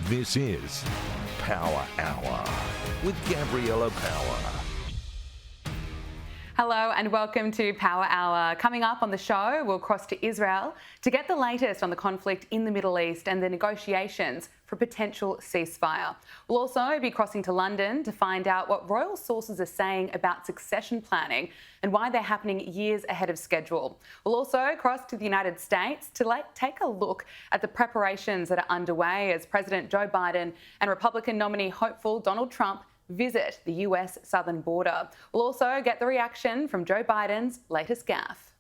This is Power Hour with Gabriella Power. Hello and welcome to Power Hour. Coming up on the show, we'll cross to Israel to get the latest on the conflict in the Middle East and the negotiations for potential ceasefire. We'll also be crossing to London to find out what royal sources are saying about succession planning and why they're happening years ahead of schedule. We'll also cross to the United States to take a look at the preparations that are underway as President Joe Biden and Republican nominee hopeful Donald Trump visit the US southern border. We'll also get the reaction from Joe Biden's latest gaffe.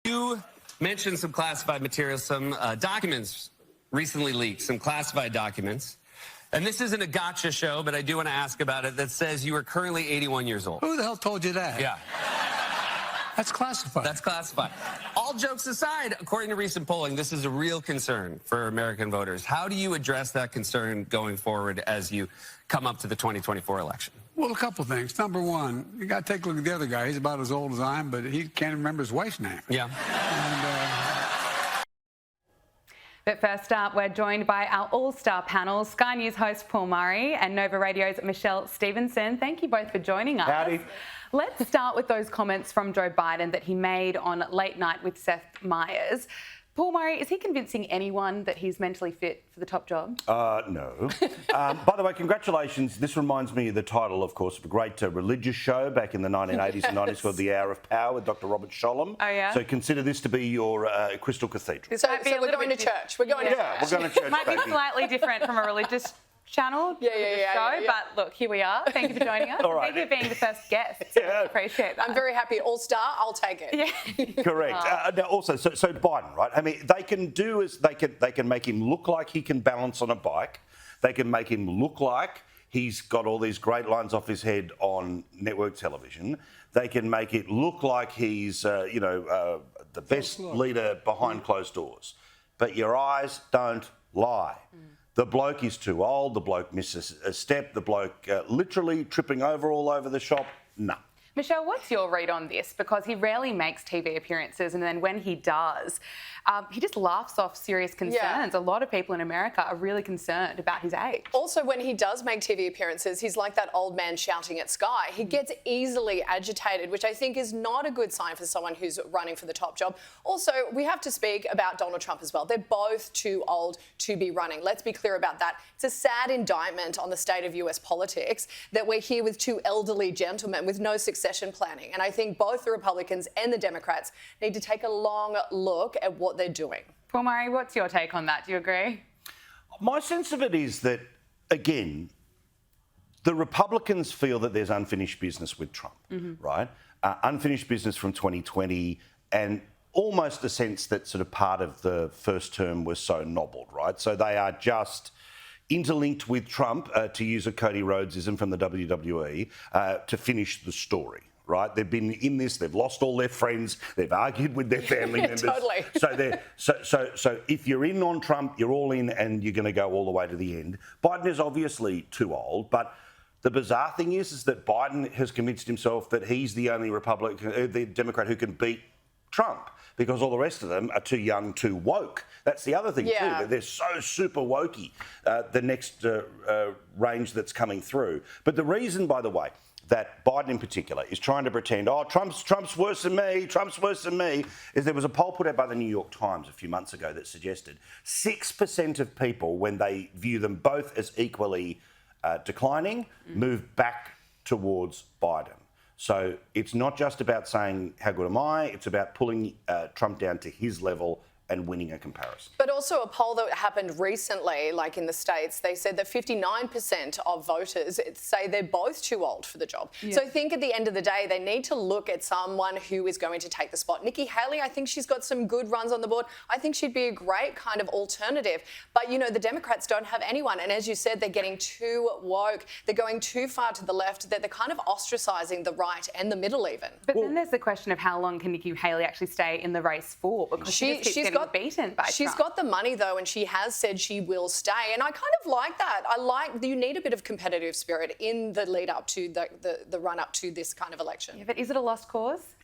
You mentioned some classified materials, some documents recently leaked, some classified documents. And this isn't a gotcha show, but I do want to ask about it, that says you are currently 81 years old. Who the hell told you that? Yeah. That's classified. That's classified. All jokes aside, according to recent polling, this is a real concern for American voters. How do you address that concern going forward as you come up to the 2024 election? Well, a couple things. Number one, you got to take a look at the other guy. He's about as old as I am, but he can't remember his wife's name. Yeah. But first up, we're joined by our all-star panel, Sky News host Paul Murray and Nova Radio's Michelle Stevenson. Thank you both for joining us. Howdy. Let's start with those comments from Joe Biden that he made on Late Night with Seth Meyers. Paul Murray, is he convincing anyone that he's mentally fit for the top job? No. By the way, congratulations. This reminds me of the title, of course, of a great religious show back in the 1980s and 90s called The Hour of Power with Dr. Robert Sholem. Oh, yeah? So consider this to be your Crystal Cathedral. So we're going to church. We're going to Yeah, we're going to church, Might be baby. slightly different from a religious channel show, but look, here we are. Thank you for joining us. All right. Thank you for being the first guest. Yeah. Appreciate that. I'm very happy. All-star, I'll take it. Yeah. Correct. Now also, so Biden, right? I mean, they can do is they can make him look like he can balance on a bike. They can make him look like he's got all these great lines off his head on network television. They can make it look like he's, the best leader behind closed doors. But your eyes don't lie. The bloke is too old. The bloke misses a step. The bloke literally tripping over all over the shop. No. Michelle, what's your read on this? Because he rarely makes TV appearances, and then when he does, he just laughs off serious concerns. Yeah. A lot of people in America are really concerned about his age. Also, when he does make TV appearances, he's like that old man shouting at Sky. He gets easily agitated, which I think is not a good sign for someone who's running for the top job. Also, we have to speak about Donald Trump as well. They're both too old to be running. Let's be clear about that. It's a sad indictment on the state of US politics that we're here with two elderly gentlemen with no succession planning. And I think both the Republicans and the Democrats need to take a long look at what they're doing. Paul Murray, what's your take on that? Do you agree? My sense of it is that, again, the Republicans feel that there's unfinished business with Trump, right? Unfinished business from 2020 and almost a sense that sort of part of the first term was so nobbled, right? So they are just interlinked with Trump, to use a Cody Rhodesism from the WWE, to finish the story. Right, they've been in this. They've lost all their friends. They've argued with their family members. Totally. So if you're in on Trump, you're all in, and you're going to go all the way to the end. Biden is obviously too old, but the bizarre thing is that Biden has convinced himself that he's the only the Democrat who can beat Trump, because all the rest of them are too young, too woke. That's the other thing too. That they're so super wokey. The next range that's coming through. But the reason, by the way, that Biden in particular is trying to pretend, Trump's worse than me, is there was a poll put out by the New York Times a few months ago that suggested 6% of people, when they view them both as equally declining, move back towards Biden. So it's not just about saying, how good am I? It's about pulling Trump down to his level and winning a comparison. But also a poll that happened recently, like in the States, they said that 59% of voters say they're both too old for the job. Yeah. So I think at the end of the day, they need to look at someone who is going to take the spot. Nikki Haley, I think she's got some good runs on the board. I think she'd be a great kind of alternative. But, the Democrats don't have anyone. And as you said, they're getting too woke. They're going too far to the left. They're kind of ostracising the right and the middle even. But then there's the question of how long can Nikki Haley actually stay in the race for? Because she's got beaten by She's Trump. got the money though, and she has said she will stay. And I kind of like that. I like you need a bit of competitive spirit in the lead up to the run up to this kind of election. Yeah, but is it a lost cause?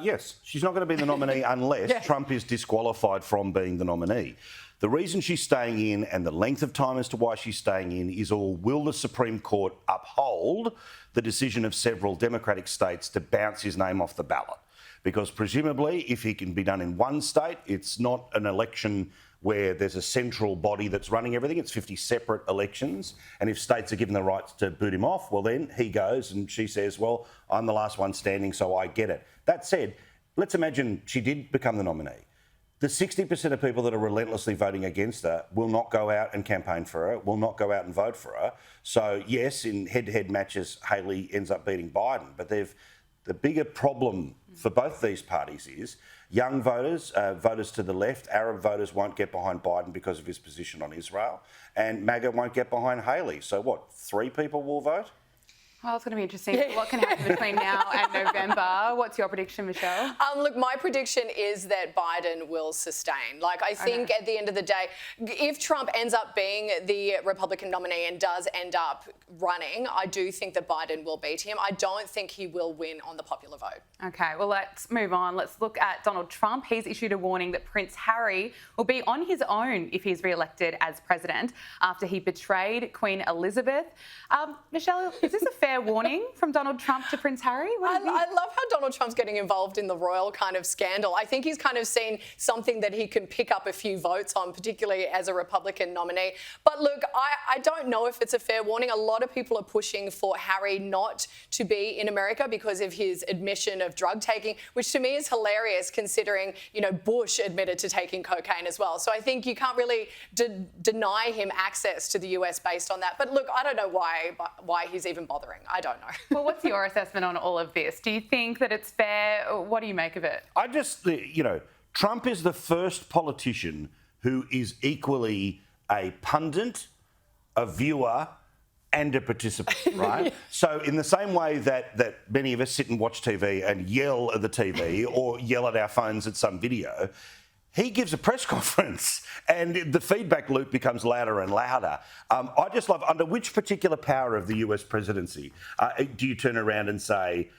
Yes, she's not going to be the nominee unless Trump is disqualified from being the nominee. The reason she's staying in and the length of time as to why she's staying in is all, will the Supreme Court uphold the decision of several Democratic states to bounce his name off the ballot? Because presumably, if he can be done in one state, it's not an election where there's a central body that's running everything. It's 50 separate elections. And if states are given the rights to boot him off, well, then he goes and she says, well, I'm the last one standing, so I get it. That said, let's imagine she did become the nominee. The 60% of people that are relentlessly voting against her will not go out and campaign for her, will not go out and vote for her. So, yes, in head-to-head matches, Haley ends up beating Biden. But the bigger problem for both these parties is young voters, voters to the left, Arab voters won't get behind Biden because of his position on Israel, and MAGA won't get behind Haley. So what, 3 people will vote? Well, it's going to be interesting. What can happen between now and November? What's your prediction, Michelle? Look, my prediction is that Biden will sustain. Like, I think at the end of the day, if Trump ends up being the Republican nominee and does end up running, I do think that Biden will beat him. I don't think he will win on the popular vote. OK, well, let's move on. Let's look at Donald Trump. He's issued a warning that Prince Harry will be on his own if he's re-elected as president after he betrayed Queen Elizabeth. Michelle, is this a fair warning from Donald Trump to Prince Harry? I love how Donald Trump's getting involved in the royal kind of scandal. I think he's kind of seen something that he can pick up a few votes on, particularly as a Republican nominee. But look, I don't know if it's a fair warning. A lot of people are pushing for Harry not to be in America because of his admission of drug taking, which to me is hilarious considering, you know, Bush admitted to taking cocaine as well. So I think you can't really deny him access to the US based on that. But look, I don't know why he's even bothering. I don't know. Well, what's your assessment on all of this? Do you think that it's fair? What do you make of it? I just, you know, Trump is the first politician who is equally a pundit, a viewer, and a participant, right? So in the same way that many of us sit and watch TV and yell at the TV or yell at our phones at some video, he gives a press conference and the feedback loop becomes louder and louder. I just love, under which particular power of the US presidency do you turn around and say,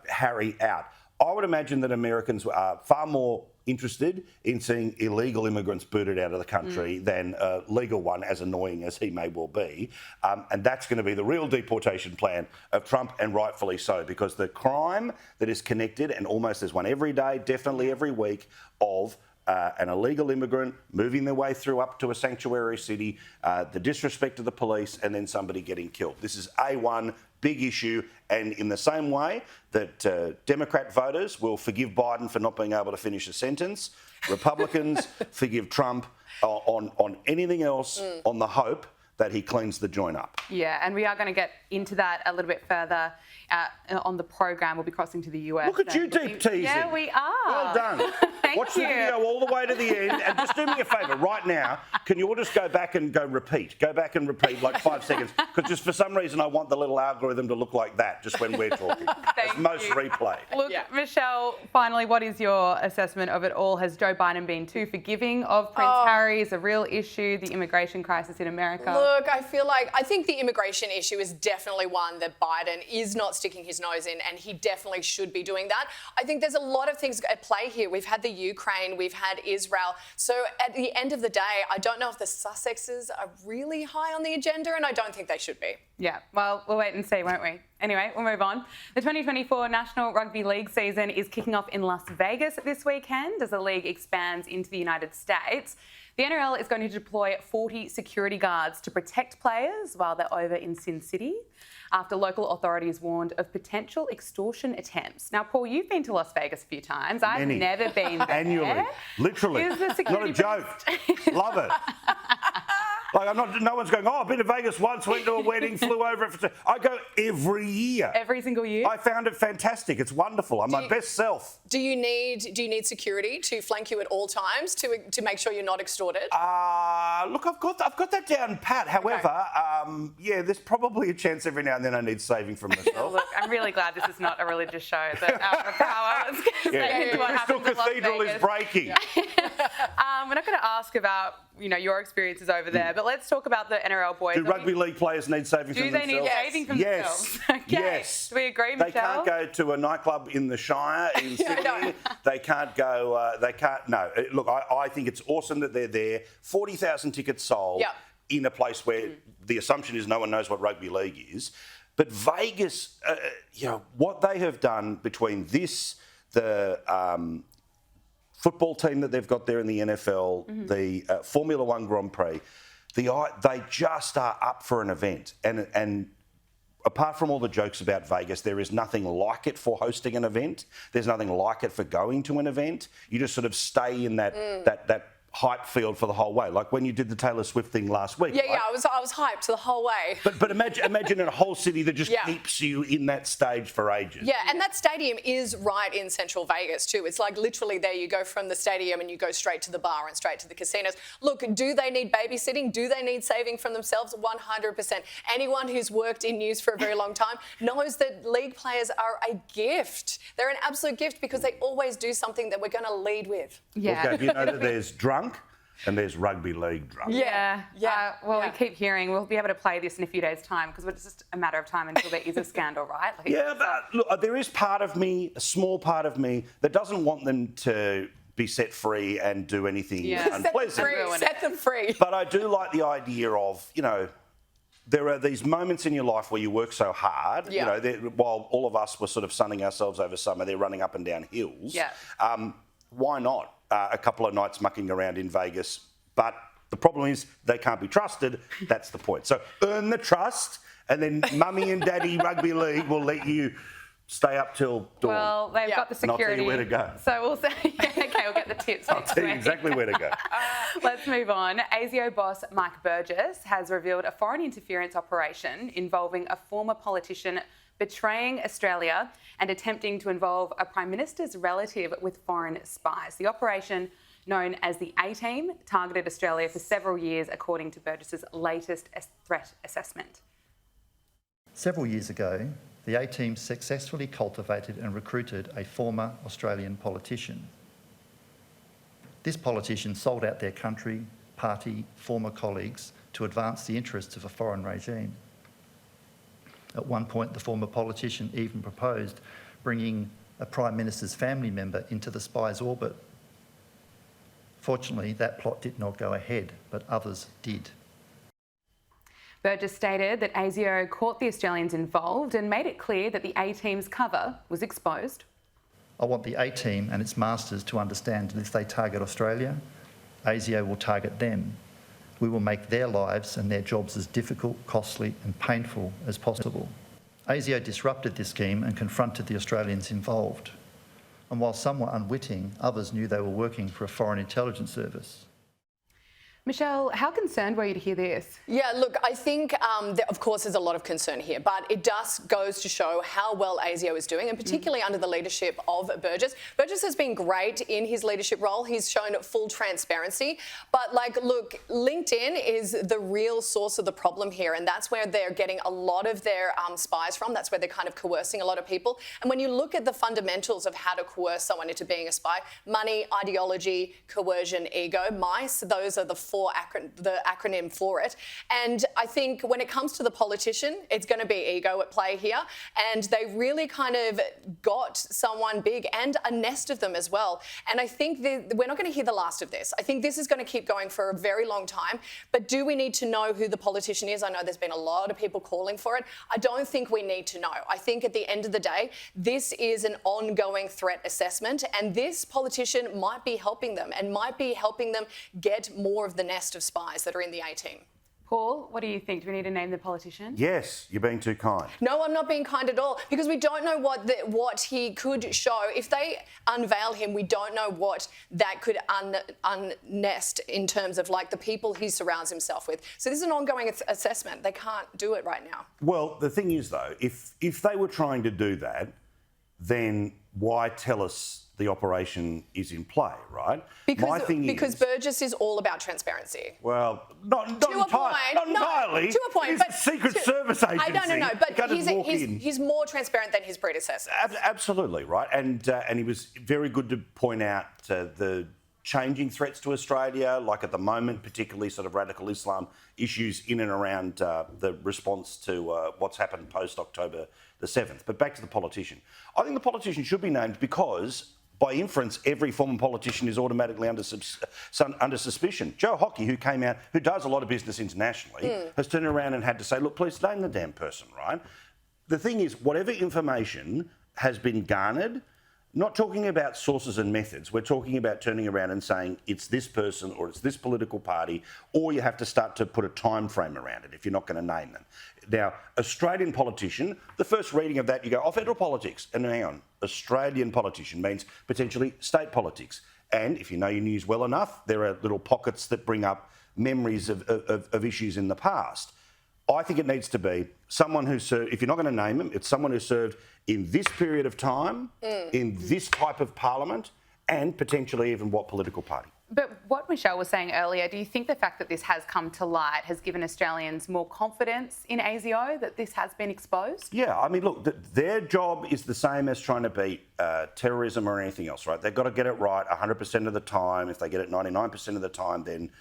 Harry out? I would imagine that Americans are far more interested in seeing illegal immigrants booted out of the country than a legal one, as annoying as he may well be. And that's going to be the real deportation plan of Trump, and rightfully so, because the crime that is connected, and almost there's one every day, definitely every week, of an illegal immigrant moving their way through up to a sanctuary city, the disrespect of the police, and then somebody getting killed. This is A1, big issue. And in the same way that Democrat voters will forgive Biden for not being able to finish a sentence, Republicans forgive Trump on anything else on the hope that he cleans the joint up. Yeah, and we are going to get into that a little bit further on the program. We'll be crossing to the US. Look at you deep teasing. Yeah, we are. Well done. Watch the video all the way to the end, and just do me a favour right now. Can you all just go back and repeat? Go back and repeat like 5 seconds, because just for some reason I want the little algorithm to look like that just when we're talking. It's most replay. Look, Michelle, finally, what is your assessment of it all? Has Joe Biden been too forgiving of Prince Harry? Is a real issue, the immigration crisis in America? Look, I think the immigration issue is definitely one that Biden is not sticking his nose in, and he definitely should be doing that. I think there's a lot of things at play here. We've had the Ukraine, we've had Israel. So at the end of the day, I don't know if the Sussexes are really high on the agenda, and I don't think they should be. Yeah, well, we'll wait and see, won't we? Anyway, we'll move on. The 2024 National Rugby League season is kicking off in Las Vegas this weekend as the league expands into the United States. The NRL is going to deploy 40 security guards to protect players while they're over in Sin City, after local authorities warned of potential extortion attempts. Now, Paul, you've been to Las Vegas a few times. I've never been there. Annually. Literally. Is the security not a joke. Love it. Like, no one's going, I've been to Vegas once, went to a wedding, flew over it. I go every year. Every single year? I found it fantastic. It's wonderful. I'm my best self. Do you need security to flank you at all times to make sure you're not extorted? Look, I've got that down pat. However, yeah, there's probably a chance every now and then I need saving from myself. Look, I'm really glad this is not a religious show. That Hour of Power is going to The Crystal Cathedral is breaking. We're not going to ask about your experiences over there. But let's talk about the NRL boys. Do rugby league players need saving from themselves? Do they need saving from themselves? Okay. Yes. Do we agree, They Michelle? can't go to a nightclub in the Shire in Sydney. They can't go. No. Look, I think it's awesome that they're there. 40,000 tickets sold in a place where the assumption is no one knows what rugby league is. But Vegas, what they have done between this, the football team that they've got there in the NFL, the Formula One Grand Prix, they just are up for an event. And apart from all the jokes about Vegas, there is nothing like it for hosting an event. There's nothing like it for going to an event. You just sort of stay in that hype field for the whole way, like when you did the Taylor Swift thing last week. Yeah, right? I was hyped the whole way. But imagine a whole city that just keeps you in that stage for ages. Yeah, and that stadium is right in central Vegas too. It's like literally there you go from the stadium and you go straight to the bar and straight to the casinos. Look, do they need babysitting? Do they need saving from themselves? 100%. Anyone who's worked in news for a very long time knows that league players are a gift. They're an absolute gift because they always do something that we're going to lead with. Yeah. Okay, you know that there's drunk and there's rugby league drunk. We keep hearing we'll be able to play this in a few days' time because it's just a matter of time until there is a scandal, right? But look, there is part of me, a small part of me, that doesn't want them to be set free and do anything unpleasant. Set them free. But I do like the idea of, there are these moments in your life where you work so hard. While all of us were sort of sunning ourselves over summer, they're running up and down hills. Yeah. Why not a couple of nights mucking around in Vegas? But the problem is they can't be trusted. That's the point. So earn the trust, and then Mummy and Daddy Rugby League will let you stay up till dawn. Well, they've got the security. And I'll tell you where to go. So we'll say, we'll get the tips I'll next tell you week. exactly where to go. Let's move on. ASIO boss Mike Burgess has revealed a foreign interference operation involving a former politician betraying Australia and attempting to involve a Prime Minister's relative with foreign spies. The operation, known as the A-Team, targeted Australia for several years, according to Burgess's latest threat assessment. Several years ago, the A-Team successfully cultivated and recruited a former Australian politician. This politician sold out their country, party, former colleagues to advance the interests of a foreign regime. At one point, the former politician even proposed bringing a Prime Minister's family member into the spy's orbit. Fortunately, that plot did not go ahead, but others did. Burgess stated that ASIO caught the Australians involved and made it clear that the A-Team's cover was exposed. I want the A-Team and its masters to understand that if they target Australia, ASIO will target them. We will make their lives and their jobs as difficult, costly and painful as possible. ASIO disrupted this scheme and confronted the Australians involved. And while some were unwitting, others knew they were working for a foreign intelligence service. Michelle, how concerned were you to hear this? Yeah, look, I think, of course, there's a lot of concern here, but it just goes to show how well ASIO is doing, and particularly under the leadership of Burgess. Burgess has been great in his leadership role. He's shown full transparency. But, look, LinkedIn is the real source of the problem here, and that's where they're getting a lot of their spies from. That's where they're kind of coercing a lot of people. And when you look at the fundamentals of how to coerce someone into being a spy, money, ideology, coercion, ego, MICE, those are the acronym for it. And I think when it comes to the politician, it's going to be ego at play here. And they really kind of got someone big and a nest of them as well. And I think we're not going to hear the last of this. I think this is going to keep going for a very long time. But do we need to know who the politician is? I know there's been a lot of people calling for it. I don't think we need to know. I think at the end of the day, this is an ongoing threat assessment. And this politician might be helping them and might be helping them get more of the nest of spies that are in the A-Team. Paul, what do you think? Do we need to name the politician? Yes, you're being too kind. No, I'm not being kind at all, because we don't know what he could show. If they unveil him, we don't know what that could unnest in terms of the people he surrounds himself with. So this is an ongoing assessment. They can't do it right now. Well, the thing is, though, if they were trying to do that, then why tell us the operation is in play, right? Because Burgess is all about transparency. Well, not entirely. To a point, it's a Secret Service agency. I know, but he's more transparent than his predecessors. Absolutely, right? And he was very good to point out the changing threats to Australia, like at the moment, particularly sort of radical Islam issues in and around the response to what's happened post-October the 7th. But back to the politician. I think the politician should be named because, by inference, every former politician is automatically under suspicion. Joe Hockey, who came out, who does a lot of business internationally, has turned around and had to say, look, please name the damn person, right? The thing is, whatever information has been garnered, not talking about sources and methods, we're talking about turning around and saying it's this person or it's this political party, or you have to start to put a time frame around it if you're not going to name them. Now, Australian politician, the first reading of that, you go, oh, federal politics. And hang on, Australian politician means potentially state politics. And if you know your news well enough, there are little pockets that bring up memories of issues in the past. I think it needs to be someone who served, if you're not going to name them, it's someone who served in this period of time, in this type of parliament, and potentially even what political party. But what Michelle was saying earlier, do you think the fact that this has come to light has given Australians more confidence in ASIO, that this has been exposed? Yeah, I mean, look, their job is the same as trying to beat terrorism or anything else, right? They've got to get it right 100% of the time. If they get it 99% of the time, then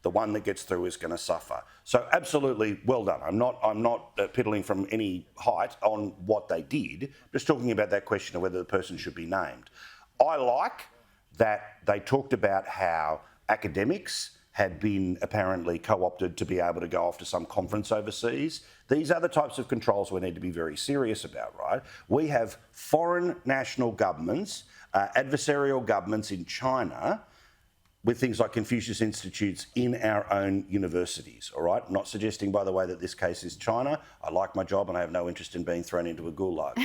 the one that gets through is going to suffer. So absolutely well done. I'm not piddling from any height on what they did, just talking about that question of whether the person should be named. I like that they talked about how academics had been apparently co-opted to be able to go off to some conference overseas. These are the types of controls we need to be very serious about, right? We have foreign national governments, adversarial governments in China, with things like Confucius Institutes in our own universities, all right? I'm not suggesting, by the way, that this case is China. I like my job and I have no interest in being thrown into a gulag,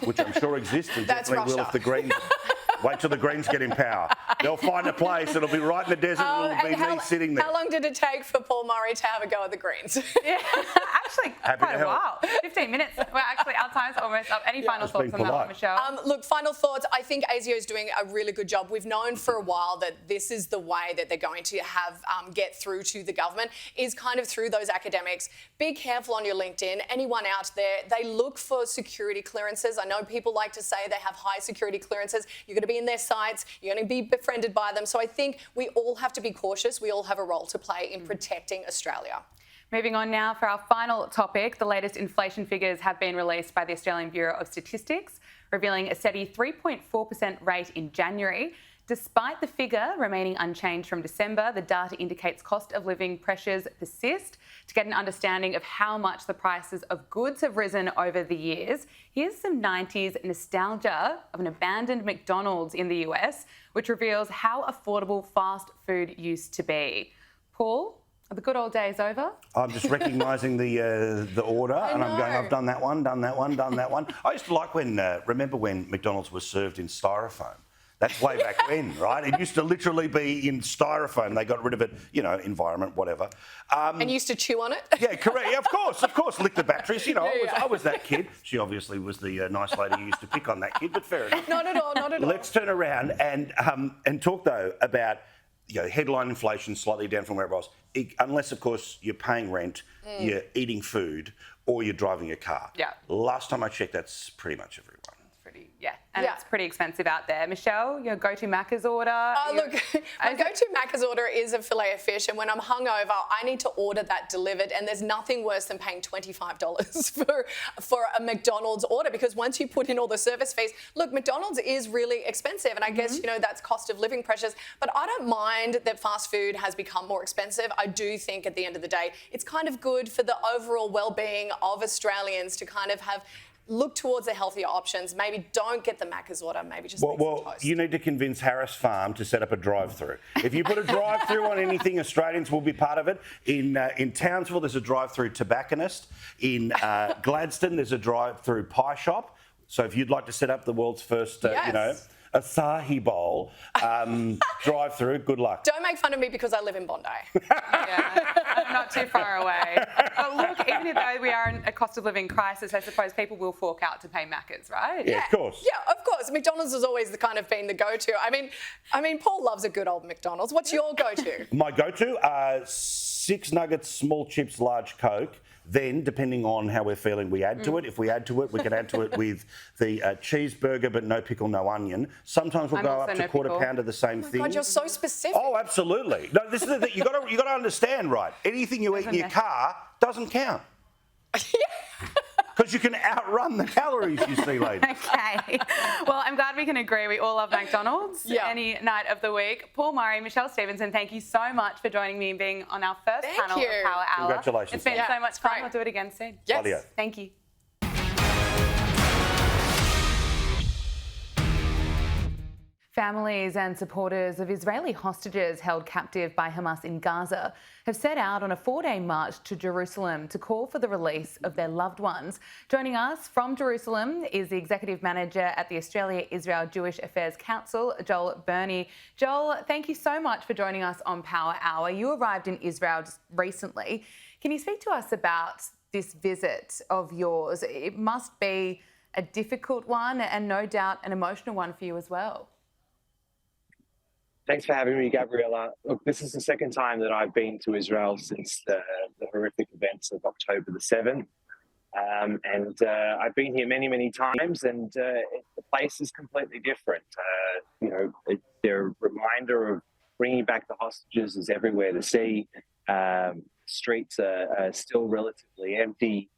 which I'm sure exists and That's definitely will if the Greens... Wait till the Greens get in power. They'll find a place. It'll be right in the desert and it'll be me sitting there. How long did it take for Paul Murray to have a go at the Greens? Yeah, actually, quite a while. 15 minutes. Well, actually, our time's almost up. Any final thoughts on that one, Michelle? Look, final thoughts. I think ASIO is doing a really good job. We've known for a while that this is the way that they're going to have get through to the government, is kind of through those academics. Be careful on your LinkedIn. Anyone out there, they look for security clearances. I know people like to say they have high security clearances. You're going to be in their sites. You're going to be befriended by them. So I think we all have to be cautious. We all have a role to play in protecting Australia. Moving on now for our final topic. The latest inflation figures have been released by the Australian Bureau of Statistics, revealing a steady 3.4% rate in January. Despite the figure remaining unchanged from December, the data indicates cost of living pressures persist. To get an understanding of how much the prices of goods have risen over the years, here's some 90s nostalgia of an abandoned McDonald's in the US, which reveals how affordable fast food used to be. Paul, are the good old days over? I'm just recognising the order and I'm going, I've done that one, done that one, done that one. I used to like when, remember when McDonald's was served in styrofoam? That's way back when, right? It used to literally be in styrofoam. They got rid of it, you know, environment, whatever. And used to chew on it? Yeah, correct. Yeah, of course. Lick the batteries. You know, I was that kid. She obviously was the nice lady who used to pick on that kid, but fair enough. Not at all, not at all. Let's turn around and talk, though, about, you know, headline inflation slightly down from where it was. Unless, of course, you're paying rent, you're eating food, or you're driving a car. Yeah. Last time I checked, that's pretty much everyone. It's pretty expensive out there. Michelle, your go-to Macca's order? Look, my go-to Macca's order is a fillet of fish, and when I'm hungover, I need to order that delivered, and there's nothing worse than paying $25 for a McDonald's order, because once you put in all the service fees, look, McDonald's is really expensive, and I guess, you know, that's cost of living pressures, but I don't mind that fast food has become more expensive. I do think at the end of the day, it's kind of good for the overall well-being of Australians to kind of look towards the healthier options. Maybe don't get the Macca's order. Maybe just make some toast. You need to convince Harris Farm to set up a drive-through. If you put a drive-through on anything, Australians will be part of it. In Townsville, there's a drive-through tobacconist. In Gladstone, there's a drive-through pie shop. So if you'd like to set up the world's first, you know, acai bowl drive-through, good luck. Don't make fun of me because I live in Bondi. I'm not too far away. But look, even though we are in a cost of living crisis, I suppose people will fork out to pay Macca's, right? Yeah, of course. Yeah, of course. McDonald's has always been the go-to. I mean, Paul loves a good old McDonald's. What's your go-to? My go-to, 6 nuggets, small chips, large Coke. Then, depending on how we're feeling, we add to it. If we add to it, we can add to it with the cheeseburger, but no pickle, no onion. Sometimes we'll go up to quarter pound of the same thing. God, you're so specific. Oh, absolutely. No, this is the thing. You got to understand, right? Anything you eat in your car doesn't count. Because you can outrun the calories, you see, ladies. Okay. Well, I'm glad we can agree. We all love McDonald's any night of the week. Paul Murray, Michelle Stevenson, thank you so much for joining me and being on our first panel of Power Hour. Congratulations. It's been so much fun. We'll do it again soon. Yes. Thank you. Families and supporters of Israeli hostages held captive by Hamas in Gaza have set out on a 4-day march to Jerusalem to call for the release of their loved ones. Joining us from Jerusalem is the Executive Manager at the Australia-Israel Jewish Affairs Council, Joel Burney. Joel, thank you so much for joining us on Power Hour. You arrived in Israel just recently. Can you speak to us about this visit of yours? It must be a difficult one and no doubt an emotional one for you as well. Thanks for having me, Gabriella. Look, this is the second time that I've been to Israel since the horrific events of October the 7th. I've been here many, many times, and the place is completely different. Their reminder of bringing back the hostages is everywhere to see. Streets are still relatively empty,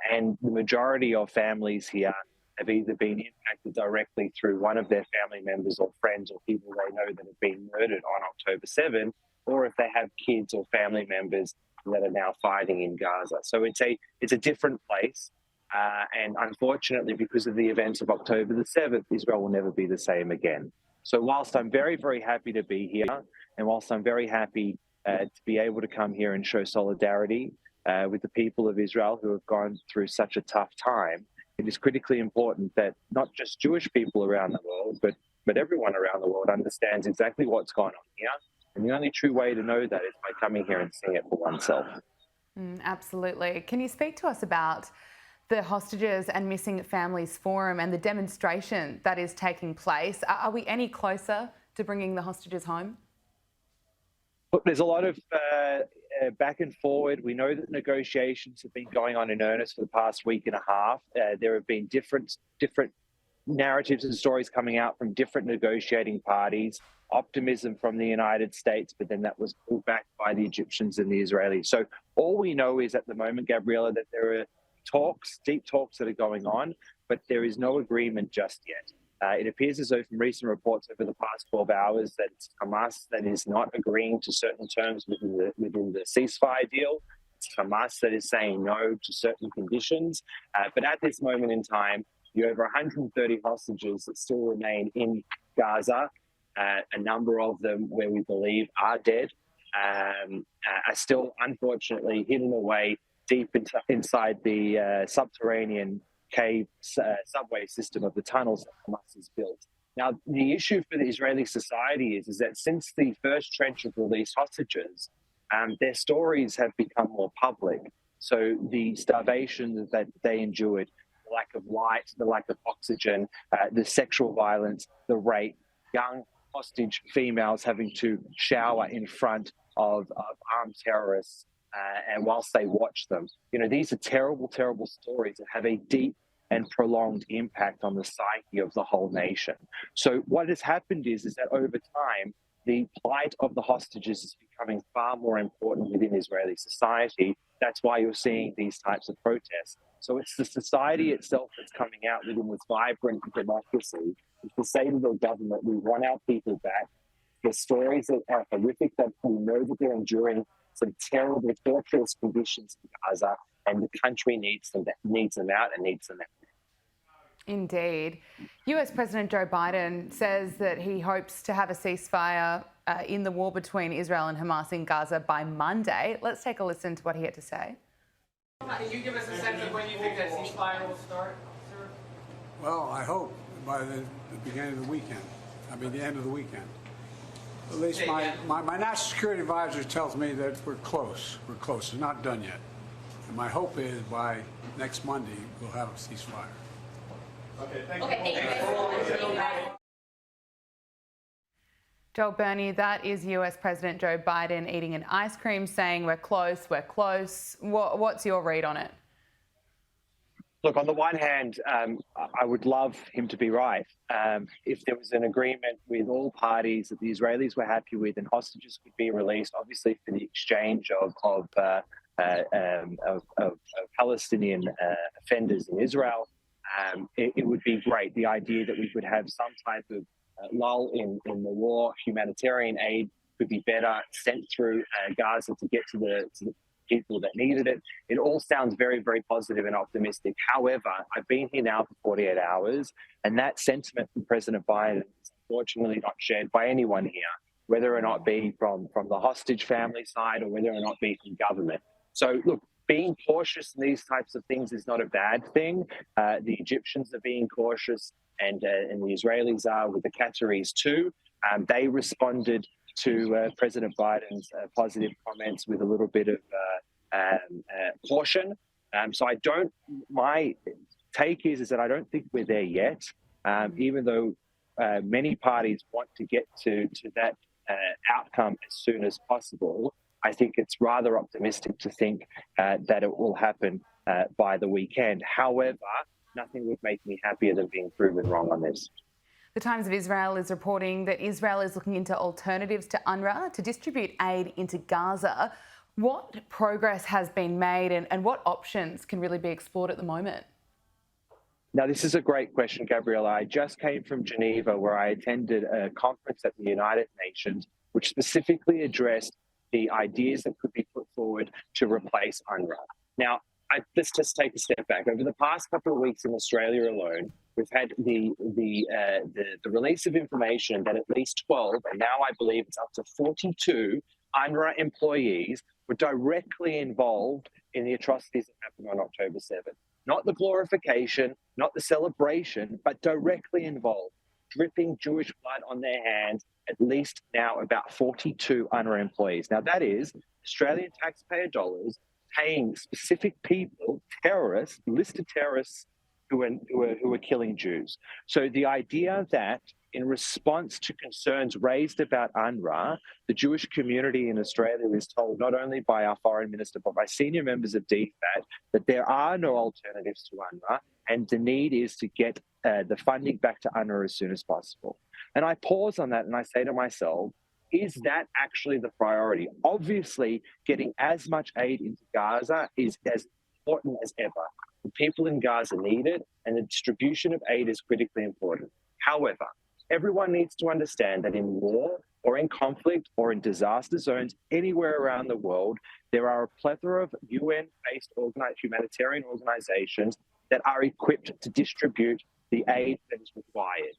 and the majority of families here have either been impacted directly through one of their family members or friends or people they know that have been murdered on October 7, or if they have kids or family members that are now fighting in Gaza. So it's a different place. And unfortunately, because of the events of October the 7th, Israel will never be the same again. So whilst I'm very, very happy to be here, and whilst I'm very happy to be able to come here and show solidarity with the people of Israel who have gone through such a tough time, it is critically important that not just Jewish people around the world, but everyone around the world understands exactly what's going on here. And the only true way to know that is by coming here and seeing it for oneself. Absolutely. Can you speak to us about the Hostages and Missing Families Forum and the demonstration that is taking place? Are we any closer to bringing the hostages home? Look, there's a lot of back and forward. We know that negotiations have been going on in earnest for the past week and a half. There have been different narratives and stories coming out from different negotiating parties, optimism from the United States, but then that was pulled back by the Egyptians and the Israelis. So all we know is at the moment, Gabriella, that there are talks, deep talks that are going on, but there is no agreement just yet. It appears as though from recent reports over the past 12 hours that it's Hamas that is not agreeing to certain terms within the ceasefire deal. It's Hamas that is saying no to certain conditions. But at this moment in time, you have over 130 hostages that still remain in Gaza. A number of them, where we believe are dead, are still unfortunately hidden away deep inside the subterranean cave subway system of the tunnels that Hamas has built. Now, the issue for the Israeli society is that since the first trench of released hostages, their stories have become more public. So the starvation that they endured, the lack of light, the lack of oxygen, the sexual violence, the rape, young hostage females having to shower in front of armed terrorists and whilst they watch them. These are terrible, terrible stories that have a deep and prolonged impact on the psyche of the whole nation. So what has happened is that over time, the plight of the hostages is becoming far more important within Israeli society. That's why you're seeing these types of protests. So it's the society itself that's coming out within this vibrant democracy to say to the government, we want our people back. The stories that are horrific, that we know that they're enduring some terrible, torturous conditions in Gaza, and the country needs them out and needs them out. Indeed. US President Joe Biden says that he hopes to have a ceasefire in the war between Israel and Hamas in Gaza by Monday. Let's take a listen to what he had to say. Can you give us a sense of when you think that ceasefire will start, sir? Well, I hope by the beginning of the weekend. The end of the weekend. At least my national security advisor tells me that we're close. We're close. It's not done yet. And my hope is by next Monday we'll have a ceasefire. Okay, thank you. Joel Bernie, that is US President Joe Biden eating an ice cream saying we're close, we're close. What's your read on it? Look, on the one hand, I would love him to be right. If there was an agreement with all parties that the Israelis were happy with and hostages could be released, obviously for the exchange of Palestinian offenders in Israel, it would be great. The idea that we could have some type of lull in the war, humanitarian aid could be better sent through Gaza to get to the people that needed it. It all sounds very, very positive and optimistic. However, I've been here now for 48 hours, and that sentiment from President Biden is unfortunately not shared by anyone here, whether or not be from the hostage family side or whether or not be from government. So, look, being cautious in these types of things is not a bad thing. The Egyptians are being cautious, and the Israelis are with the Qataris too. They responded to President Biden's positive comments with a little bit of caution. So my take is that I don't think we're there yet, even though many parties want to get to that outcome as soon as possible. I think it's rather optimistic to think that it will happen by the weekend. However, nothing would make me happier than being proven wrong on this. The Times of Israel is reporting that Israel is looking into alternatives to UNRWA to distribute aid into Gaza. What progress has been made and what options can really be explored at the moment? Now, this is a great question, Gabriella. I just came from Geneva, where I attended a conference at the United Nations, which specifically addressed the ideas that could be put forward to replace UNRWA. Now, let's just take a step back. Over the past couple of weeks in Australia alone, we've had the release of information that at least 12, and now I believe it's up to 42 UNRWA employees were directly involved in the atrocities that happened on October 7th. Not the glorification, not the celebration, but directly involved, dripping Jewish blood on their hands, at least now about 42 UNRWA employees. Now that is Australian taxpayer dollars paying specific people, terrorists, listed terrorists who are killing Jews. So the idea that in response to concerns raised about UNRWA, the Jewish community in Australia is told not only by our foreign minister, but by senior members of DFAT, that there are no alternatives to UNRWA, and the need is to get the funding back to UNRWA as soon as possible. And I pause on that and I say to myself, is that actually the priority? Obviously, getting as much aid into Gaza is as important as ever. The people in Gaza need it, and the distribution of aid is critically important. However, everyone needs to understand that in war or in conflict or in disaster zones anywhere around the world, there are a plethora of UN-based humanitarian organizations that are equipped to distribute the aid that is required.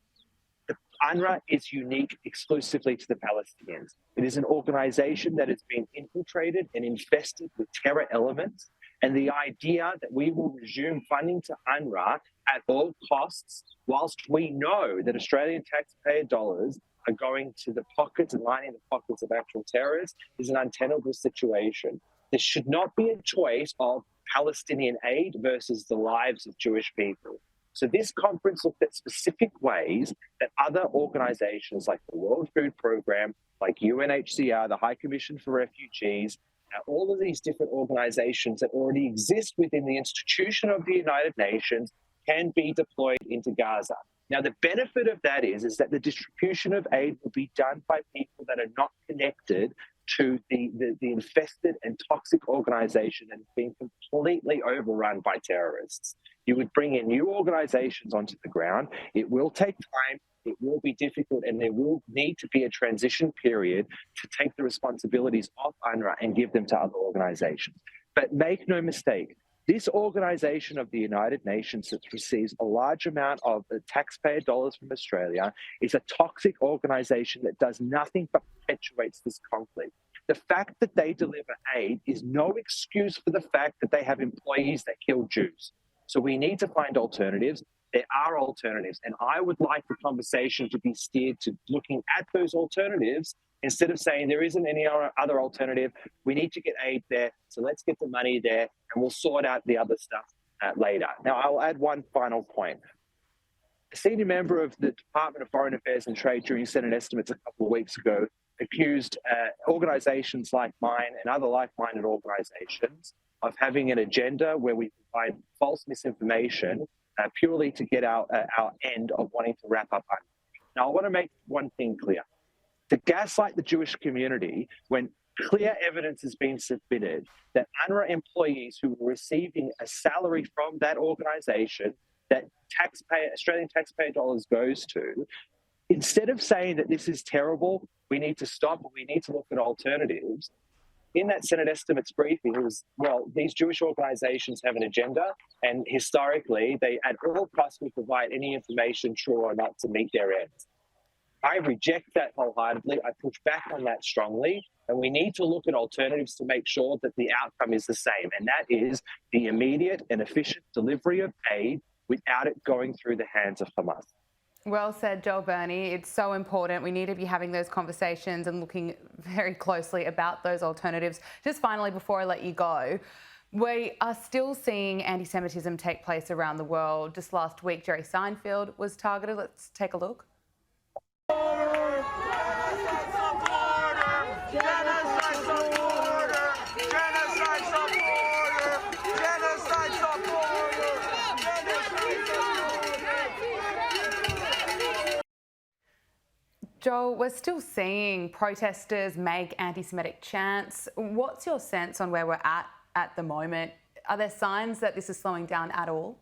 The UNRWA is unique exclusively to the Palestinians. It is an organization that has been infiltrated and infested with terror elements. And the idea that we will resume funding to UNRWA at all costs, whilst we know that Australian taxpayer dollars are going to the pockets and lining the pockets of actual terrorists, is an untenable situation. There should not be a choice of Palestinian aid versus the lives of Jewish people. So this conference looked at specific ways that other organizations like the World Food Programme, like UNHCR, the High Commission for Refugees, all of these different organizations that already exist within the institution of the United Nations can be deployed into Gaza. Now, the benefit of that is that the distribution of aid will be done by people that are not connected to the infested and toxic organization that is being completely overrun by terrorists. You would bring in new organizations onto the ground. It will take time. It will be difficult, and there will need to be a transition period to take the responsibilities off UNRWA and give them to other organizations. But make no mistake, this organization of the United Nations that receives a large amount of the taxpayer dollars from Australia is a toxic organization that does nothing but perpetuates this conflict. The fact that they deliver aid is no excuse for the fact that they have employees that kill Jews. So we need to find alternatives. There are alternatives, and I would like the conversation to be steered to looking at those alternatives instead of saying there isn't any other alternative. We need to get aid there, so let's get the money there, and we'll sort out the other stuff later. Now, I'll add one final point. A senior member of the Department of Foreign Affairs and Trade during Senate estimates a couple of weeks ago accused organisations like mine and other like-minded organisations of having an agenda where we provide false misinformation purely to get our end of wanting to wrap up UNRWA. Now, I want to make one thing clear. To gaslight the Jewish community when clear evidence has been submitted that UNRWA employees who were receiving a salary from that organisation that Australian taxpayer dollars goes to, instead of saying that this is terrible, we need to stop, we need to look at alternatives, in that Senate estimates briefing, it was, well, these Jewish organisations have an agenda, and historically, they at all costs will provide any information, true or not, to meet their ends. I reject that wholeheartedly. I push back on that strongly, and we need to look at alternatives to make sure that the outcome is the same, and that is the immediate and efficient delivery of aid without it going through the hands of Hamas. Well said, Joel Burney. It's so important. We need to be having those conversations and looking very closely about those alternatives. Just finally, before I let you go, we are still seeing anti-Semitism take place around the world. Just last week, Jerry Seinfeld was targeted. Let's take a look. Joel, we're still seeing protesters make anti-Semitic chants. What's your sense on where we're at the moment? Are there signs that this is slowing down at all?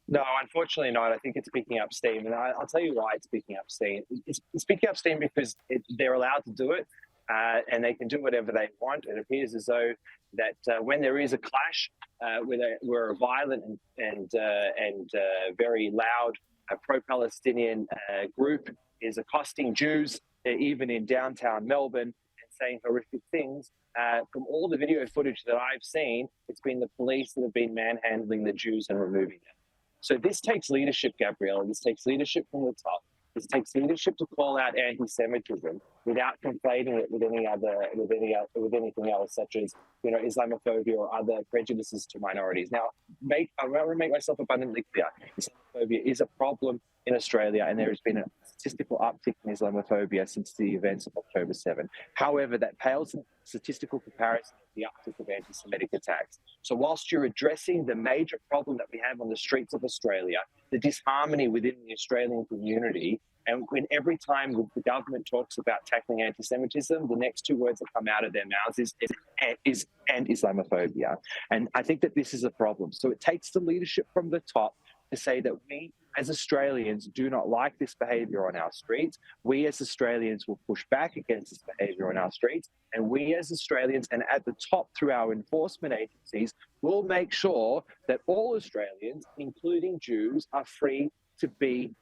No, unfortunately not. I think it's picking up steam, and I'll tell you why it's picking up steam. It's picking up steam because they're allowed to do it, and they can do whatever they want. It appears as though that when there is a clash where a violent and very loud pro-Palestinian group is accosting Jews, even in downtown Melbourne, and saying horrific things. From all the video footage that I've seen, it's been the police that have been manhandling the Jews and removing them. So this takes leadership, Gabriella. This takes leadership from the top. This takes leadership to call out anti-Semitism without conflating it with anything else, such as Islamophobia or other prejudices to minorities. Now, I want to make myself abundantly clear: Islamophobia is a problem in Australia, and there has been a statistical uptick in Islamophobia since the events of October 7. However, that pales in statistical comparison to the uptick of anti-Semitic attacks. So whilst you're addressing the major problem that we have on the streets of Australia, the disharmony within the Australian community, and when every time the government talks about tackling anti-Semitism, the next two words that come out of their mouths is and Islamophobia. And I think that this is a problem. So it takes the leadership from the top to say that we, as Australians, do not like this behaviour on our streets. We, as Australians, will push back against this behaviour on our streets. And we, as Australians, and at the top through our enforcement agencies, will make sure that all Australians, including Jews, are free to be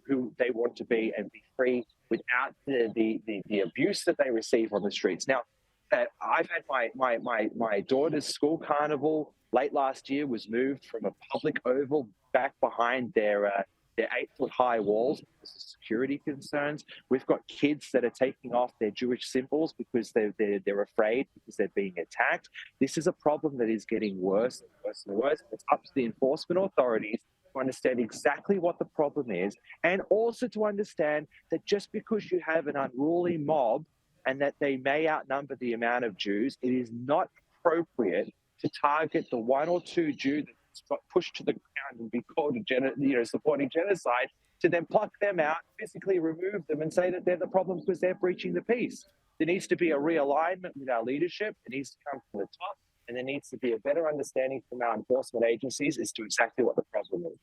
who they want to be and be free without the abuse that they receive on the streets. Now, I've had my daughter's school carnival late last year was moved from a public oval back behind their 8-foot-high walls because of security concerns. We've got kids that are taking off their Jewish symbols because they're afraid because they're being attacked. This is a problem that is getting worse and worse and worse. It's up to the enforcement authorities to understand exactly what the problem is, and also to understand that just because you have an unruly mob and that they may outnumber the amount of Jews, it is not appropriate to target the one or two Jews that's got pushed to the ground and be called supporting genocide, to then pluck them out, physically remove them, and say that they're the problem because they're breaching the peace. There needs to be a realignment with our leadership. It needs to come from the top, and there needs to be a better understanding from our enforcement agencies as to exactly what the problem is.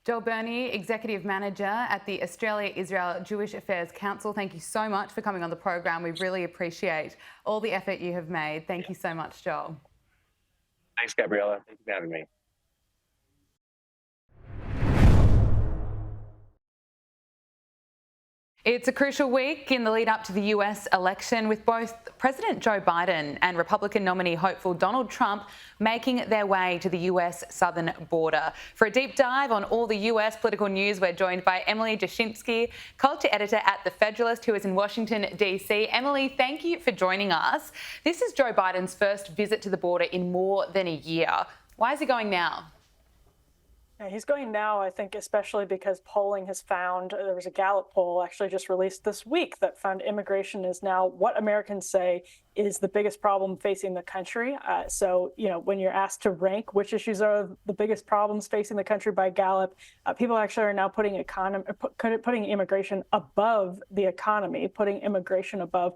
Joel Burney, Executive Manager at the Australia-Israel Jewish Affairs Council, thank you so much for coming on the program. We really appreciate all the effort you have made. Thank you so much, Joel. Thanks, Gabriella. Thank you for having me. It's a crucial week in the lead up to the US election, with both President Joe Biden and Republican nominee hopeful Donald Trump making their way to the US southern border. For a deep dive on all the US political news, we're joined by Emily Jashinsky, culture editor at The Federalist, who is in Washington, DC. Emily, thank you for joining us. This is Joe Biden's first visit to the border in more than a year. Why is he going now? Yeah, he's going now, I think, especially because polling has found, there was a Gallup poll actually just released this week that found immigration is now what Americans say is the biggest problem facing the country. So, when you're asked to rank which issues are the biggest problems facing the country by Gallup, people actually are now putting immigration above the economy, putting immigration above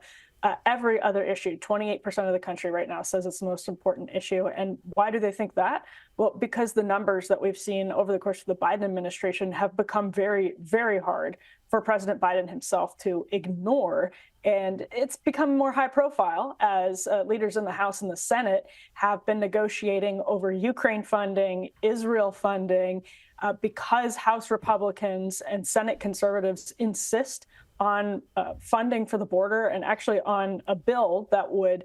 every other issue. 28% of the country right now says it's the most important issue. And why do they think that? Well, because the numbers that we've seen over the course of the Biden administration have become very, very hard for President Biden himself to ignore. And it's become more high profile as leaders in the House and the Senate have been negotiating over Ukraine funding, Israel funding, because House Republicans and Senate conservatives insist on funding for the border and actually on a bill that would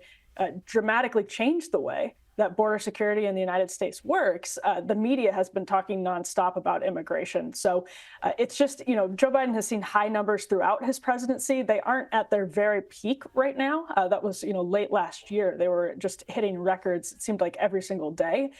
dramatically change the way that border security in the United States works. The media has been talking nonstop about immigration. So it's just, Joe Biden has seen high numbers throughout his presidency. They aren't at their very peak right now. That was, late last year. They were just hitting records, it seemed like every single day.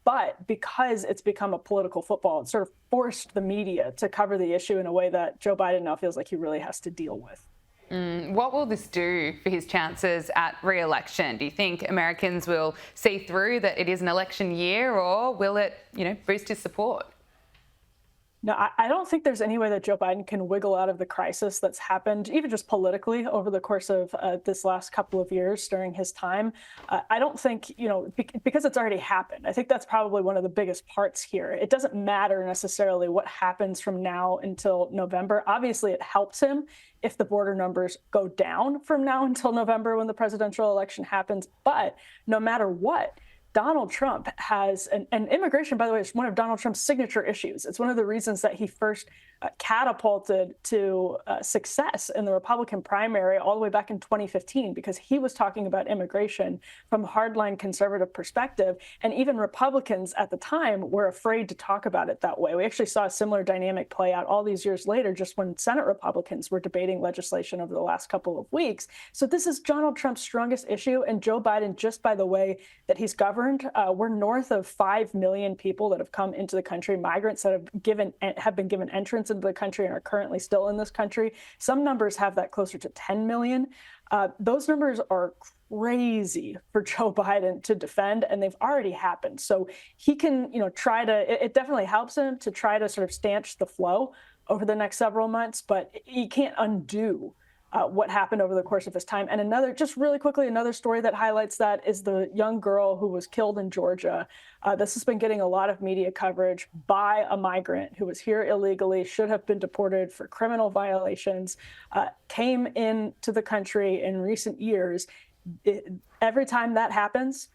But because it's become a political football, it sort of forced the media to cover the issue in a way that Joe Biden now feels like he really has to deal with. What will this do for his chances at re-election? Do you think Americans will see through that it is an election year, or will it, boost his support? No, I don't think there's any way that Joe Biden can wiggle out of the crisis that's happened, even just politically, over the course of this last couple of years during his time. I don't think, because it's already happened. I think that's probably one of the biggest parts here. It doesn't matter necessarily what happens from now until November. Obviously, it helps him if the border numbers go down from now until November when the presidential election happens. But no matter what, Donald Trump has, and immigration, by the way, is one of Donald Trump's signature issues. It's one of the reasons that he first catapulted to success in the Republican primary all the way back in 2015, because he was talking about immigration from a hardline conservative perspective. And even Republicans at the time were afraid to talk about it that way. We actually saw a similar dynamic play out all these years later, just when Senate Republicans were debating legislation over the last couple of weeks. So this is Donald Trump's strongest issue. And Joe Biden, just by the way that he's governed, we're north of 5 million people that have come into the country, migrants that have been given entrance into the country and are currently still in this country. Some numbers have that closer to 10 million. Those numbers are crazy for Joe Biden to defend, and they've already happened. So he can, it definitely helps him to try to sort of stanch the flow over the next several months, but he can't undo what happened over the course of his time. And just really quickly, another story that highlights that is the young girl who was killed in Georgia. This has been getting a lot of media coverage by a migrant who was here illegally, should have been deported for criminal violations, came into the country in recent years. Every time that happens,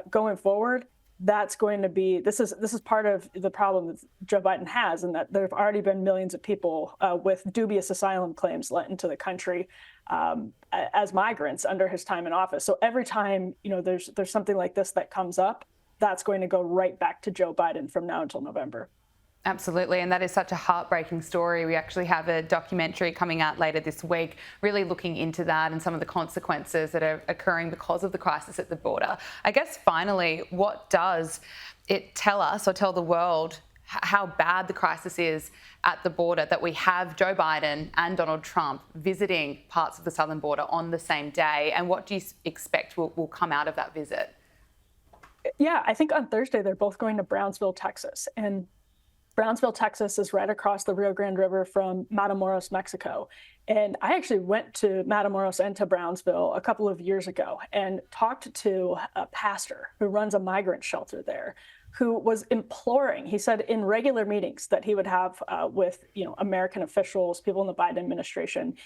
going forward, that's going to be, this is part of the problem that Joe Biden has, and that there have already been millions of people with dubious asylum claims let into the country as migrants under his time in office. So every time, there's something like this that comes up, that's going to go right back to Joe Biden from now until November. Absolutely, and that is such a heartbreaking story. We actually have a documentary coming out later this week really looking into that and some of the consequences that are occurring because of the crisis at the border. I guess finally, what does it tell us or tell the world how bad the crisis is at the border, that we have Joe Biden and Donald Trump visiting parts of the southern border on the same day? And what do you expect will come out of that visit? Yeah, I think on Thursday they're both going to Brownsville, Texas. And Brownsville, Texas is right across the Rio Grande River from Matamoros, Mexico. And I actually went to Matamoros and to Brownsville a couple of years ago and talked to a pastor who runs a migrant shelter there, who was imploring, he said in regular meetings that he would have with American officials, people in the Biden administration,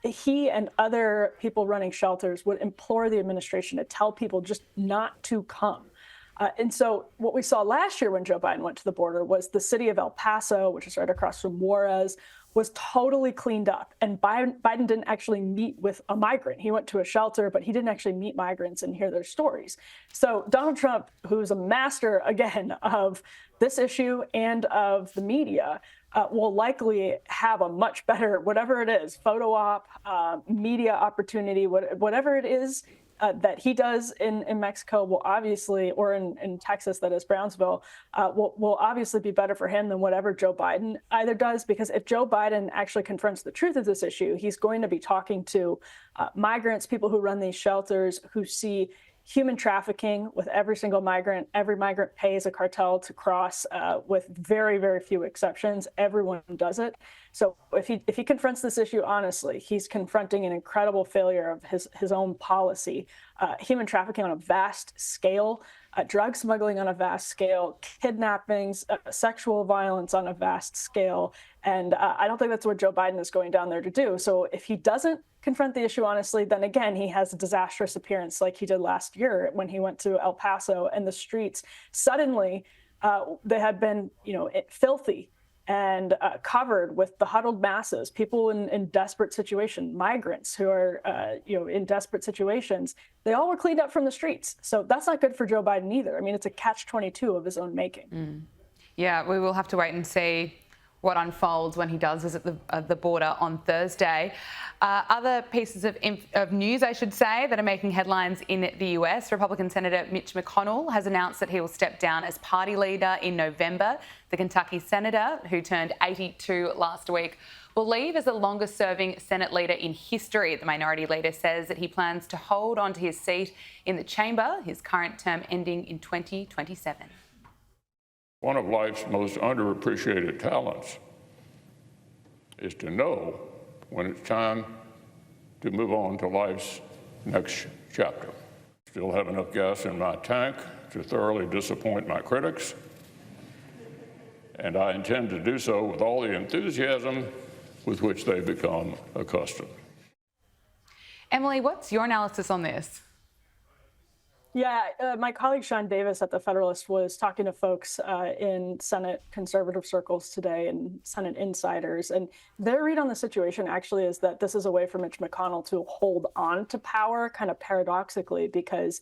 he and other people running shelters would implore the administration to tell people just not to come. And so what we saw last year when Joe Biden went to the border was the city of El Paso, which is right across from Juarez, was totally cleaned up. And Biden didn't actually meet with a migrant. He went to a shelter, but he didn't actually meet migrants and hear their stories. So Donald Trump, who's a master, again, of this issue and of the media, will likely have a much better, whatever it is, photo op, media opportunity, whatever it is, that he does in Mexico will obviously, or in Texas, that is Brownsville, will obviously be better for him than whatever Joe Biden either does, because if Joe Biden actually confronts the truth of this issue, he's going to be talking to migrants, people who run these shelters, who see human trafficking with every single migrant. Every migrant pays a cartel to cross, with very, very few exceptions. Everyone does it. So if he confronts this issue honestly, he's confronting an incredible failure of his own policy. Human trafficking on a vast scale, drug smuggling on a vast scale, kidnappings, sexual violence on a vast scale. And I don't think that's what Joe Biden is going down there to do. So if he doesn't confront the issue honestly, then again, he has a disastrous appearance like he did last year when he went to El Paso, and the streets suddenly, they had been, filthy and covered with the huddled masses, people in desperate situations, migrants who are, in desperate situations. They all were cleaned up from the streets. So that's not good for Joe Biden either. I mean, it's a catch-22 of his own making. Yeah, we will have to wait and see what unfolds when he does visit the border on Thursday. Other pieces of news, I should say, that are making headlines in the US. Republican Senator Mitch McConnell has announced that he will step down as party leader in November. The Kentucky senator, who turned 82 last week, will leave as the longest-serving Senate leader in history. The minority leader says that he plans to hold on to his seat in the chamber, his current term ending in 2027. One of life's most underappreciated talents is to know when it's time to move on to life's next chapter. Still have enough gas in my tank to thoroughly disappoint my critics, and I intend to do so with all the enthusiasm with which they become accustomed. Emily, what's your analysis on this? Yeah, my colleague Sean Davis at The Federalist was talking to folks in Senate conservative circles today and Senate insiders, and their read on the situation actually is that this is a way for Mitch McConnell to hold on to power, kind of paradoxically, because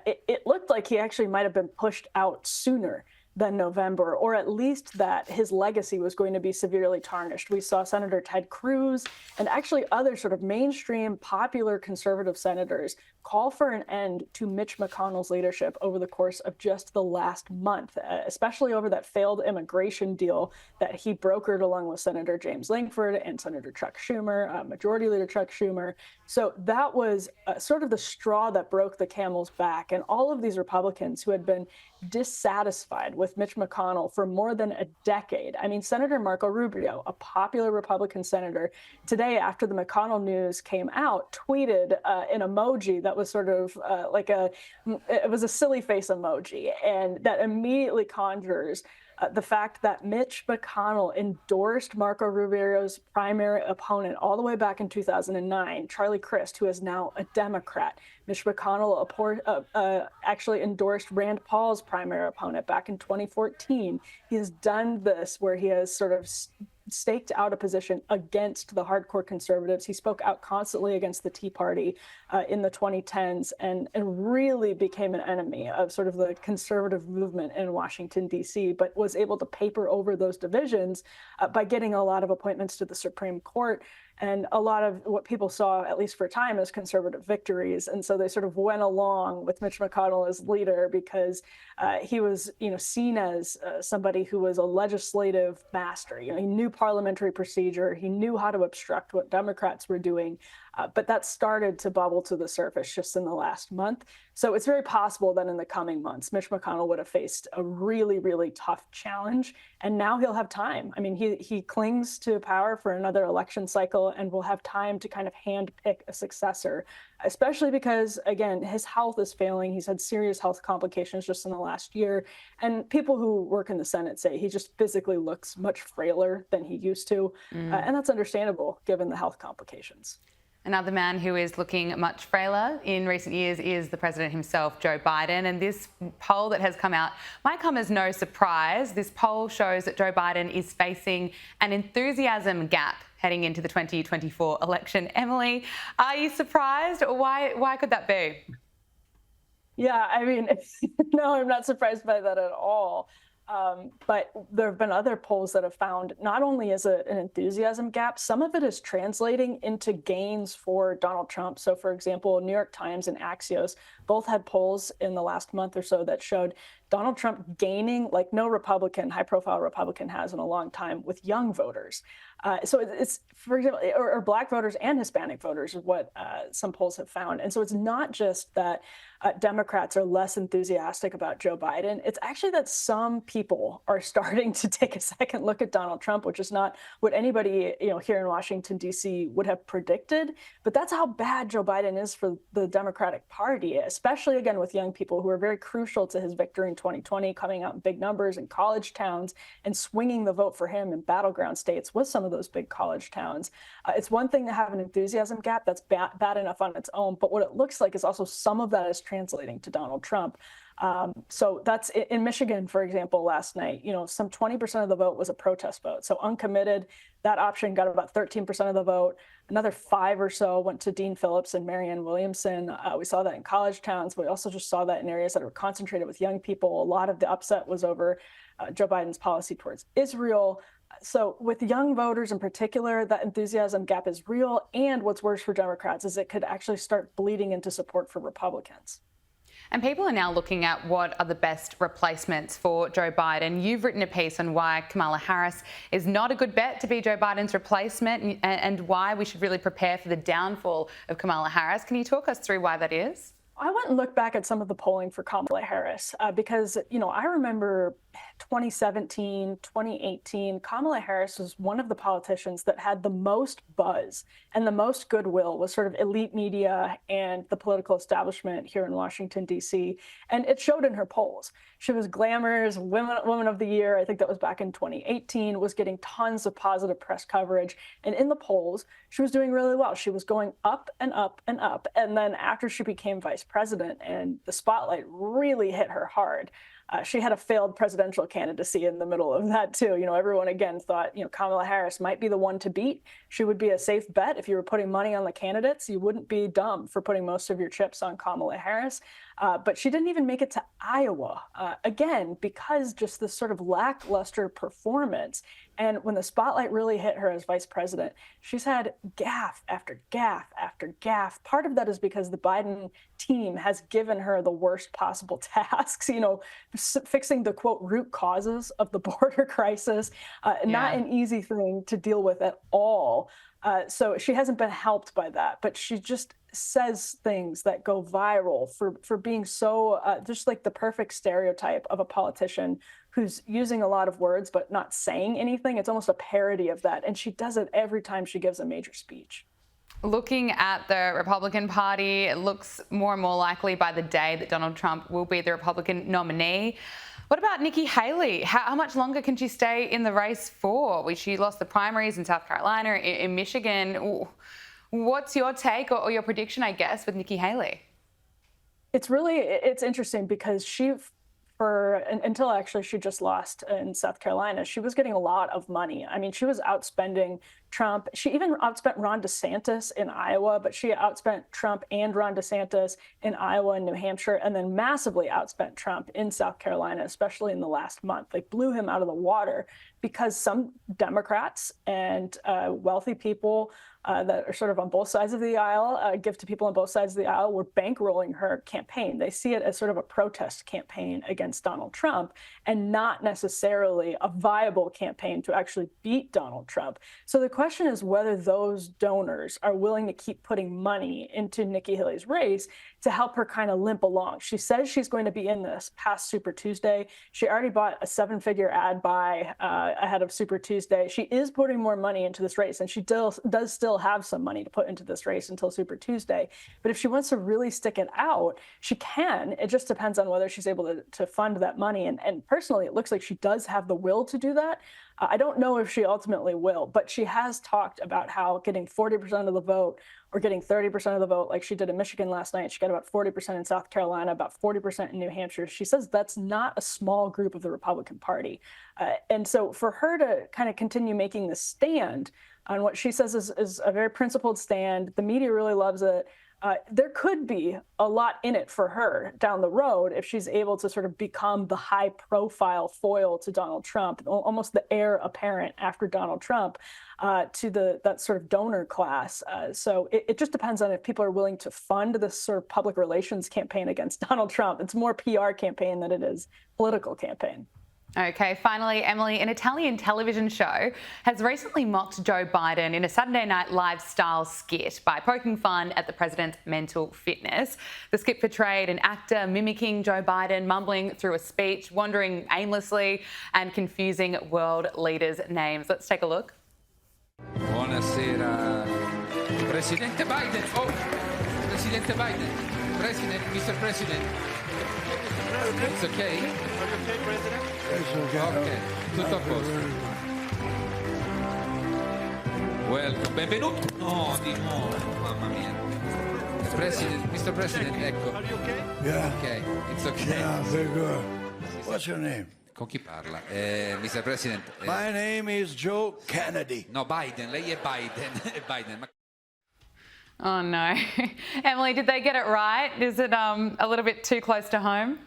it looked like he actually might have been pushed out sooner than November, or at least that his legacy was going to be severely tarnished. We saw Senator Ted Cruz and actually other sort of mainstream popular conservative senators call for an end to Mitch McConnell's leadership over the course of just the last month, especially over that failed immigration deal that he brokered along with Senator James Lankford and Senator Chuck Schumer, Majority Leader Chuck Schumer. So that was sort of the straw that broke the camel's back. And all of these Republicans who had been dissatisfied with Mitch McConnell for more than a decade. I mean, Senator Marco Rubio, a popular Republican senator, today after the McConnell news came out, tweeted an emoji that was sort of it was a silly face emoji, and that immediately conjures the fact that Mitch McConnell endorsed Marco Rubio's primary opponent all the way back in 2009, Charlie Crist, who is now a Democrat. Mitch McConnell actually endorsed Rand Paul's primary opponent back in 2014. He has done this where he has sort of staked out a position against the hardcore conservatives. He spoke out constantly against the Tea Party in the 2010s and really became an enemy of sort of the conservative movement in Washington, D.C., but was able to paper over those divisions by getting a lot of appointments to the Supreme Court and a lot of what people saw, at least for a time, as conservative victories. And so they sort of went along with Mitch McConnell as leader because he was, seen as somebody who was a legislative master. He knew parliamentary procedure. He knew how to obstruct what Democrats were doing. But that started to bubble to the surface just in the last month. So it's very possible that in the coming months, Mitch McConnell would have faced a really, really tough challenge. And now he'll have time. I mean, he clings to power for another election cycle and will have time to kind of handpick a successor, especially because, again, his health is failing. He's had serious health complications just in the last year. And people who work in the Senate say he just physically looks much frailer than he used to. And that's understandable given the health complications. Another man who is looking much frailer in recent years is the president himself, Joe Biden. And this poll that has come out might come as no surprise. This poll shows that Joe Biden is facing an enthusiasm gap heading into the 2024 election. Emily, are you surprised? Why could that be? Yeah, I mean, no, I'm not surprised by that at all. But there have been other polls that have found not only is it an enthusiasm gap, some of it is translating into gains for Donald Trump. So, for example, New York Times and Axios both had polls in the last month or so that showed Donald Trump gaining like no Republican, high-profile Republican has in a long time with young voters. So it's, for example, or Black voters and Hispanic voters is what some polls have found. And so it's not just that Democrats are less enthusiastic about Joe Biden. It's actually that some people are starting to take a second look at Donald Trump, which is not what anybody here in Washington, D.C. would have predicted. But that's how bad Joe Biden is for the Democratic Party, especially, again, with young people who are very crucial to his victory in 2020, coming out in big numbers in college towns and swinging the vote for him in battleground states with some of those big college towns. It's one thing to have an enthusiasm gap that's bad enough on its own, but what it looks like is also some of that is translating to Donald Trump. So that's in Michigan, for example, last night, some 20% of the vote was a protest vote. So uncommitted, that option got about 13% of the vote. Another 5 or so went to Dean Phillips and Marianne Williamson. We saw that in college towns, but we also just saw that in areas that are concentrated with young people. A lot of the upset was over Joe Biden's policy towards Israel. So with young voters in particular, that enthusiasm gap is real. And what's worse for Democrats is it could actually start bleeding into support for Republicans. And people are now looking at what are the best replacements for Joe Biden. You've written a piece on why Kamala Harris is not a good bet to be Joe Biden's replacement and why we should really prepare for the downfall of Kamala Harris. Can you talk us through why that is? I went and looked back at some of the polling for Kamala Harris because, I remember 2017, 2018, Kamala Harris was one of the politicians that had the most buzz and the most goodwill with sort of elite media and the political establishment here in Washington, D.C. And it showed in her polls. She was Glamour's Woman of the Year. I think that was back in 2018, was getting tons of positive press coverage. And in the polls, she was doing really well. She was going up and up and up. And then after she became vice president and the spotlight really hit her hard, she had a failed presidential candidacy in the middle of that, too. Everyone, again, thought, Kamala Harris might be the one to beat. She would be a safe bet. If you were putting money on the candidates, you wouldn't be dumb for putting most of your chips on Kamala Harris. But she didn't even make it to Iowa, again, because just this sort of lackluster performance. And when the spotlight really hit her as vice president, she's had gaffe after gaffe after gaffe. Part of that is because the Biden team has given her the worst possible tasks, fixing the, quote, root causes of the border crisis, not an easy thing to deal with at all. So she hasn't been helped by that, but she just says things that go viral for being so just like the perfect stereotype of a politician who's using a lot of words but not saying anything. It's almost a parody of that. And she does it every time she gives a major speech. Looking at the Republican Party, it looks more and more likely by the day that Donald Trump will be the Republican nominee. What about Nikki Haley? How much longer can she stay in the race for? She lost the primaries in South Carolina, in Michigan. What's your take or your prediction, I guess, with Nikki Haley? It's interesting because until actually she just lost in South Carolina, she was getting a lot of money. I mean, she was outspending Trump. She even outspent Ron DeSantis in Iowa, but she outspent Trump and Ron DeSantis in Iowa and New Hampshire, and then massively outspent Trump in South Carolina, especially in the last month. They blew him out of the water because some Democrats and wealthy people that are sort of on both sides of the aisle, give to people on both sides of the aisle, were bankrolling her campaign. They see it as sort of a protest campaign against Donald Trump and not necessarily a viable campaign to actually beat Donald Trump. So the question is whether those donors are willing to keep putting money into Nikki Haley's race to help her kind of limp along. She says she's going to be in this past Super Tuesday. She already bought a 7-figure ad buy ahead of Super Tuesday. She is putting more money into this race, and she does still have some money to put into this race until Super Tuesday. But if she wants to really stick it out, she can. It just depends on whether she's able to fund that money. And personally, it looks like she does have the will to do that. I don't know if she ultimately will, but she has talked about how getting 40% of the vote or getting 30% of the vote, like she did in Michigan last night. She got about 40% in South Carolina, about 40% in New Hampshire. She says that's not a small group of the Republican Party. And so for her to kind of continue making this stand on what she says is a very principled stand, the media really loves it. there could be a lot in it for her down the road if she's able to sort of become the high-profile foil to Donald Trump, almost the heir apparent after Donald Trump to that sort of donor class. So it just depends on if people are willing to fund this sort of public relations campaign against Donald Trump. It's more PR campaign than it is political campaign. Okay, finally, Emily, an Italian television show has recently mocked Joe Biden in a Saturday Night Live style skit by poking fun at the president's mental fitness. The skit portrayed an actor mimicking Joe Biden, mumbling through a speech, wandering aimlessly and confusing world leaders' names. Let's take a look. Buonasera, Presidente Biden. Oh, Presidente Biden. President, Mr. President. It's okay. Are you okay, President? It's okay. Okay, tutto a posto. Welcome, benvenuto. No, di nuovo, mamma mia. President, Mr. President, ecco. Are you okay? Yeah. Okay, it's okay. Yeah, very good. What's your name? Con chi parla? Mr. President. My name is Joe Kennedy. No, Biden, lei è Biden. È Biden. Oh no. Emily, did they get it right? Is it a little bit too close to home?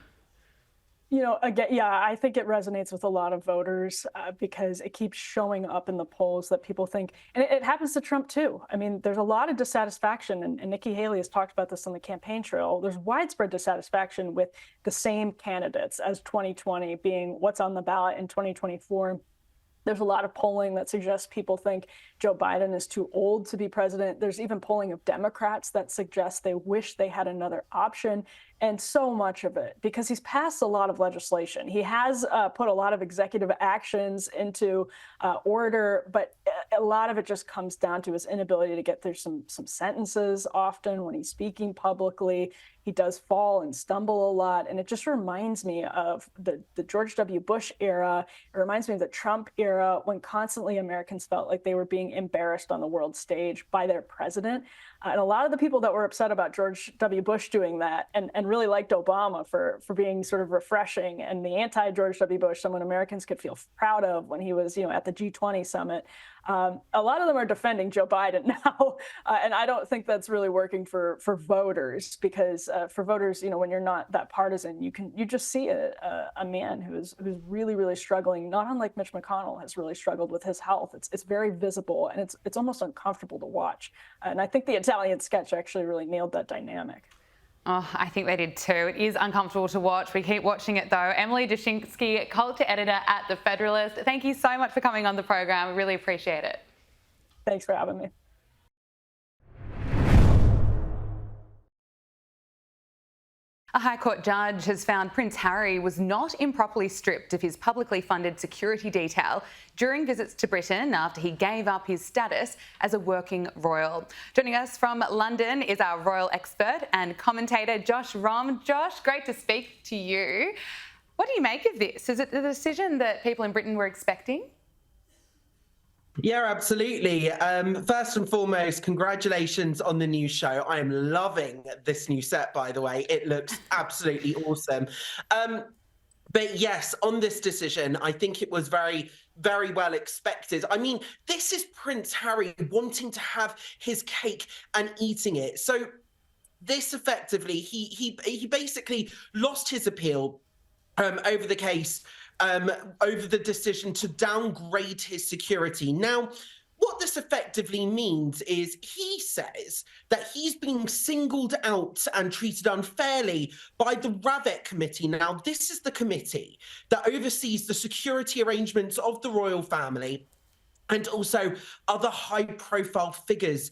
You know, again, yeah, I think it resonates with a lot of voters because it keeps showing up in the polls that people think, and it happens to Trump too. I mean, there's a lot of dissatisfaction, and Nikki Haley has talked about this on the campaign trail. There's widespread dissatisfaction with the same candidates as 2020 being what's on the ballot in 2024. There's a lot of polling that suggests people think Joe Biden is too old to be president. There's even polling of Democrats that suggests they wish they had another option. And so much of it, because he's passed a lot of legislation. He has put a lot of executive actions into order, but a lot of it just comes down to his inability to get through some sentences often when he's speaking publicly. He does fall and stumble a lot. And it just reminds me of the George W. Bush era. It reminds me of the Trump era when constantly Americans felt like they were being embarrassed on the world stage by their president. And a lot of the people that were upset about George W. Bush doing that and really liked Obama for being sort of refreshing and the anti-George W. Bush, someone Americans could feel proud of when he was, at the G20 summit. A lot of them are defending Joe Biden now. And I don't think that's really working for voters because for voters, when you're not that partisan, you just see a man who's really, really struggling, not unlike Mitch McConnell has really struggled with his health. It's very visible and it's almost uncomfortable to watch. And I think the Italian sketch actually really nailed that dynamic. Oh, I think they did too. It is uncomfortable to watch. We keep watching it though. Emily Jashinsky, culture editor at The Federalist. Thank you so much for coming on the program. We really appreciate it. Thanks for having me. A High Court judge has found Prince Harry was not improperly stripped of his publicly funded security detail during visits to Britain after he gave up his status as a working royal. Joining us from London is our royal expert and commentator, Josh Rom. Josh, great to speak to you. What do you make of this? Is it the decision that people in Britain were expecting? Yeah, absolutely. First and foremost, congratulations on the new show. I am loving this new set, by the way. It looks absolutely awesome. But yes, on this decision, I think it was very, very well expected. I mean, this is Prince Harry wanting to have his cake and eating it. So this effectively, he basically lost his appeal over the case, over the decision to downgrade his security. Now, what this effectively means is he says that he's being singled out and treated unfairly by the Ravek Committee. Now, this is the committee that oversees the security arrangements of the royal family and also other high-profile figures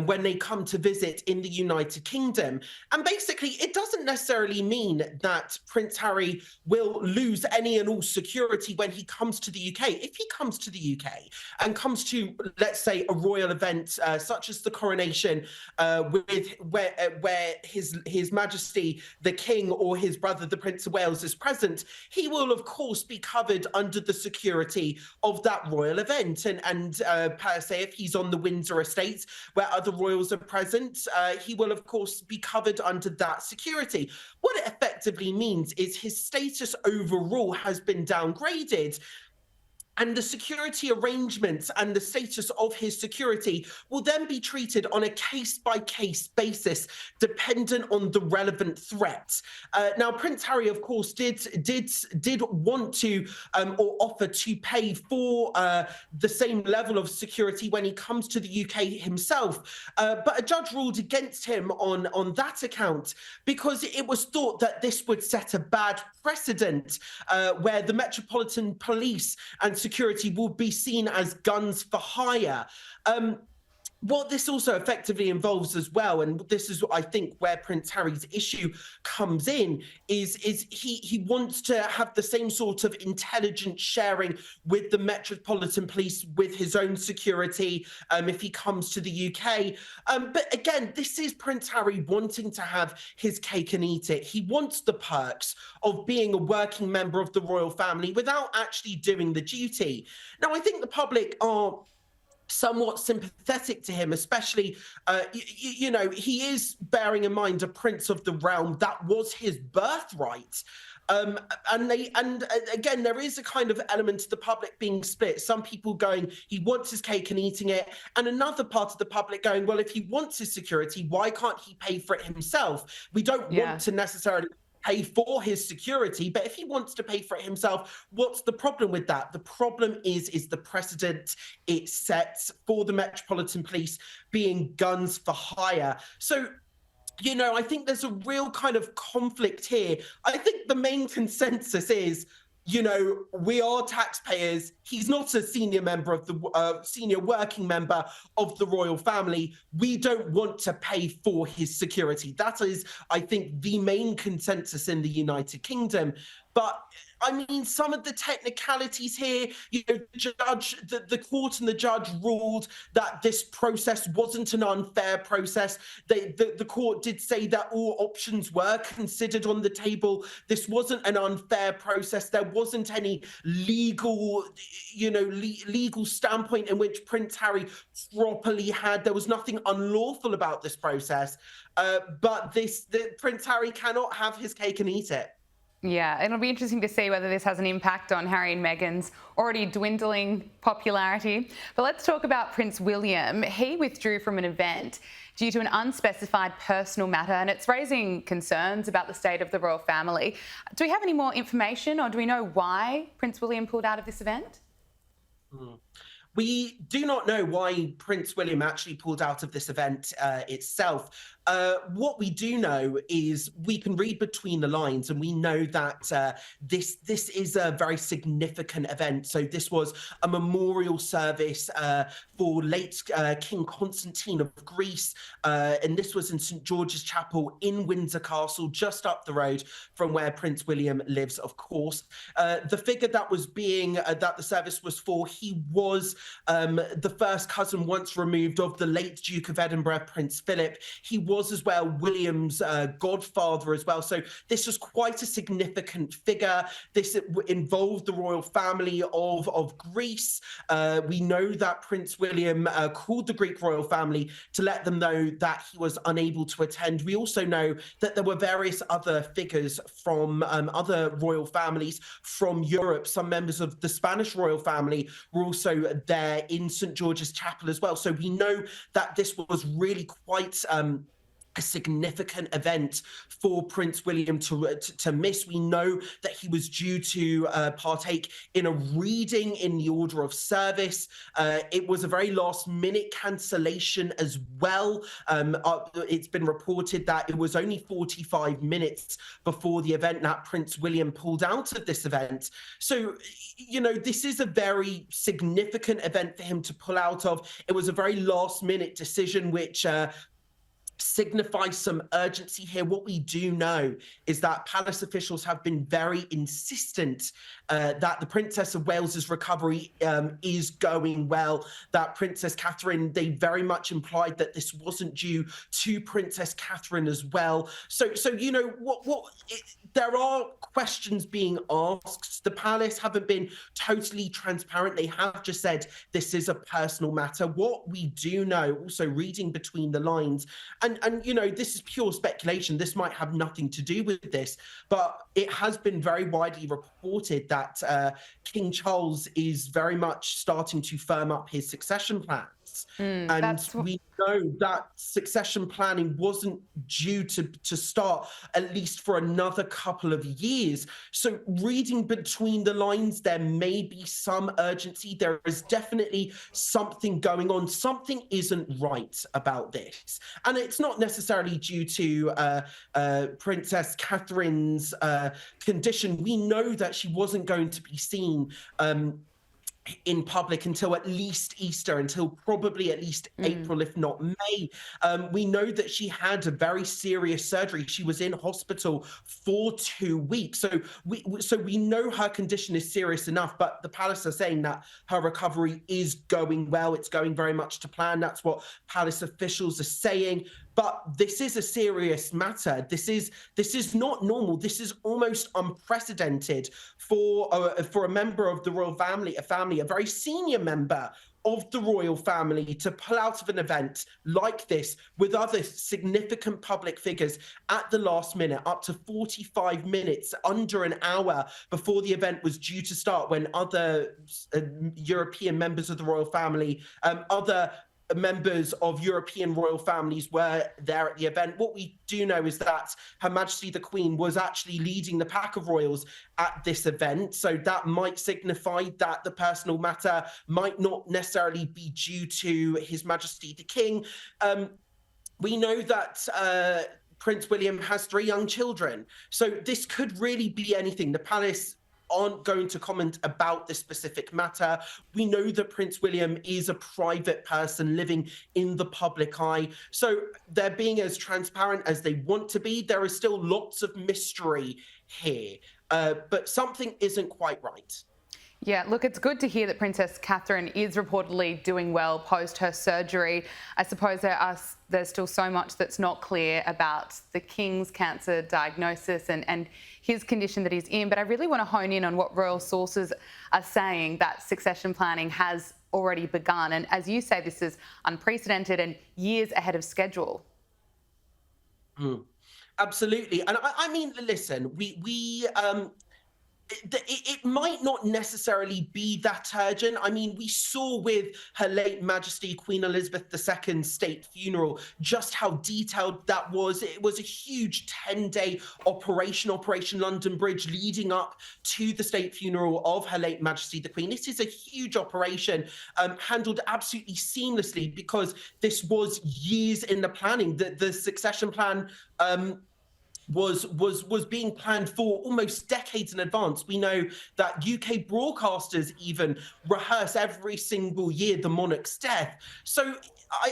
when they come to visit in the United Kingdom. And basically, it doesn't necessarily mean that Prince Harry will lose any and all security when he comes to the UK. If he comes to the UK and comes to, let's say, a royal event such as the coronation, where His Majesty the King or his brother, the Prince of Wales, is present, he will, of course, be covered under the security of that royal event. And per se, if he's on the Windsor Estate, where other royals are present, he will, of course, be covered under that security. What it effectively means is his status overall has been downgraded. and the security arrangements and the status of his security will then be treated on a case-by-case basis, dependent on the relevant threat. Now, Prince Harry, of course, did want to or offer to pay for the same level of security when he comes to the UK himself, but a judge ruled against him on that account because it was thought that this would set a bad precedent where the Metropolitan Police and security will be seen as guns for hire. What this also effectively involves as well, and this is, I think, where Prince Harry's issue comes in, is he wants to have the same sort of intelligence sharing with the Metropolitan Police, with his own security, if he comes to the UK. But again, this is Prince Harry wanting to have his cake and eat it. He wants the perks of being a working member of the royal family without actually doing the duty. Now, I think the public are somewhat sympathetic to him, especially, you know, he is bearing in mind a prince of the realm. That was his birthright. And again, there is a kind of element to the public being split. Some people going, he wants his cake and eating it. And another part of the public going, well, if he wants his security, why can't he pay for it himself? We don't want to necessarily pay for his security, but if he wants to pay for it himself, what's the problem with that? The problem is the precedent it sets for the Metropolitan Police being guns for hire. So, you know, I think there's a real kind of conflict here. I think the main consensus is, you know, we are taxpayers. He's not a senior member of the senior working member of the royal family. We don't want to pay for his security. That is, I think, the main consensus in the United Kingdom. But I mean, some of the technicalities here, you know, the court and the judge ruled that this process wasn't an unfair process. The court did say that all options were considered on the table. This wasn't an unfair process. There wasn't any legal, you know, legal standpoint in which Prince Harry properly had. There was nothing unlawful about this process. But Prince Harry cannot have his cake and eat it. Yeah, it'll be interesting to see whether this has an impact on Harry and Meghan's already dwindling popularity. But let's talk about Prince William. He withdrew from an event due to an unspecified personal matter, and it's raising concerns about the state of the royal family. Do we have any more information, or do we know why Prince William pulled out of this event? We do not know why Prince William actually pulled out of this event itself. What we do know is we can read between the lines, and we know that this is a very significant event. So this was a memorial service for late King Constantine of Greece, and this was in St George's Chapel in Windsor Castle, just up the road from where Prince William lives, of course. The figure that was being that the service was for, he was the first cousin once removed of the late Duke of Edinburgh, Prince Philip. He was as well William's godfather as well. So this was quite a significant figure. This involved the royal family of Greece. We know that Prince William called the Greek royal family to let them know that he was unable to attend. We also know that there were various other figures from other royal families from Europe. Some members of the Spanish royal family were also there in St George's Chapel as well. So we know that this was really quite a significant event for Prince William to miss. We know that he was due to partake in a reading in the Order of Service. It was a very last-minute cancellation as well. It's been reported that it was only 45 minutes before the event that Prince William pulled out of this event. So, you know, this is a very significant event for him to pull out of. It was a very last-minute decision, which signifies some urgency here. What we do know is that palace officials have been very insistent that the Princess of Wales's recovery is going well, that Princess Catherine, they very much implied that this wasn't due to Princess Catherine as well. So you know, there are questions being asked. The palace haven't been totally transparent. They have just said this is a personal matter. What we do know, also reading between the lines, and you know, this is pure speculation. This might have nothing to do with this, but it has been very widely reported that King Charles is very much starting to firm up his succession plans. And we know that succession planning wasn't due to start at least for another couple of years. So reading between the lines, there may be some urgency. There is definitely something going on. Something isn't right about this. And it's not necessarily due to Princess Catherine's condition. We know that she wasn't going to be seen in public until at least Easter, until probably at least April, if not May. We know that she had a very serious surgery. She was in hospital for 2 weeks. So we know her condition is serious enough, but the palace are saying that her recovery is going well. It's going very much to plan. That's what palace officials are saying. But this is a serious matter. This is not normal. This is almost unprecedented for a member of the royal family, a very senior member of the royal family, to pull out of an event like this with other significant public figures at the last minute, up to 45 minutes, under an hour before the event was due to start, when other European members of the royal family, other members of European royal families were there at the event. What we do know is that Her Majesty the Queen was actually leading the pack of royals at this event. So that might signify that the personal matter might not necessarily be due to His Majesty the King. We know that Prince William has 3 young children. So this could really be anything. The palace aren't going to comment about this specific matter. We know that Prince William is a private person living in the public eye. So they're being as transparent as they want to be. There is still lots of mystery here, but something isn't quite right. Yeah, look, it's good to hear that Princess Catherine is reportedly doing well post her surgery. I suppose there's still so much that's not clear about the King's cancer diagnosis and his condition that he's in. But I really want to hone in on what royal sources are saying, that succession planning has already begun. And as you say, this is unprecedented and years ahead of schedule. Absolutely. And I mean, listen, it might not necessarily be that urgent. I mean, we saw with Her late Majesty Queen Elizabeth II's state funeral just how detailed that was. It was a huge 10-day operation, Operation London Bridge, leading up to the state funeral of Her late Majesty the Queen. This is a huge operation, handled absolutely seamlessly, because this was years in the planning. The succession plan was being planned for almost decades in advance. We know that UK broadcasters even rehearse every single year the monarch's death. So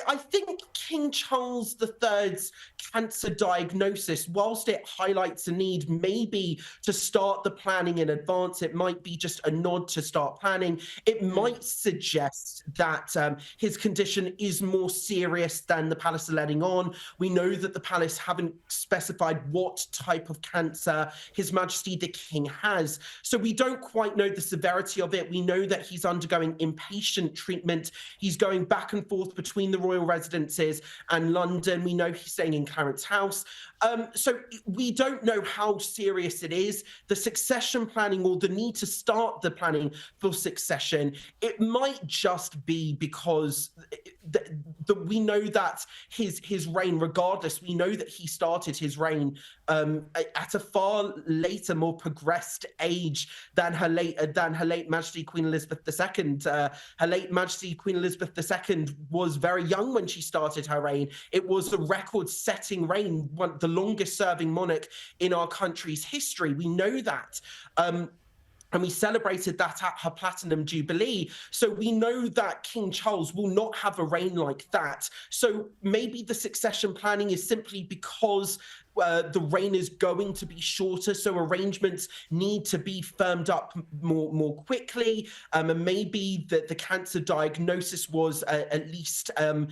I think King Charles III's cancer diagnosis, whilst it highlights a need maybe to start the planning in advance, it might be just a nod to start planning. It might suggest that his condition is more serious than the palace are letting on. We know that the palace haven't specified what type of cancer His Majesty the King has. So we don't quite know the severity of it. We know that he's undergoing inpatient treatment. He's going back and forth between the royal residences and London. We know he's staying in Clarence House. So we don't know how serious it is. The succession planning, or the need to start the planning for succession, it might just be because we know that his reign, regardless, we know that he started his reign at a far later, more progressed age than her late Majesty Queen Elizabeth II. Her late Majesty Queen Elizabeth II was very young when she started her reign. It was a record-setting reign, the longest-serving monarch in our country's history. We know that. And we celebrated that at her Platinum Jubilee. So we know that King Charles will not have a reign like that. So maybe the succession planning is simply because the reign is going to be shorter, so arrangements need to be firmed up more quickly, and maybe that the cancer diagnosis was at least an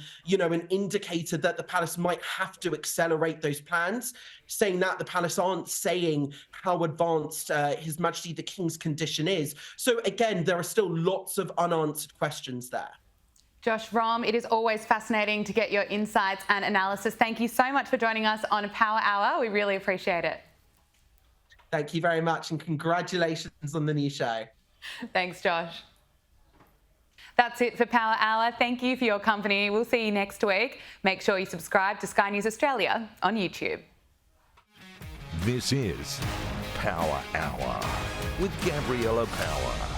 indicator that the palace might have to accelerate those plans. Saying that, the palace aren't saying how advanced His Majesty the King's condition is. So again, there are still lots of unanswered questions there. Josh Romm, it is always fascinating to get your insights and analysis. Thank you so much for joining us on Power Hour. We really appreciate it. Thank you very much, and congratulations on the new show. Thanks, Josh. That's it for Power Hour. Thank you for your company. We'll see you next week. Make sure you subscribe to Sky News Australia on YouTube. This is Power Hour with Gabriella Power.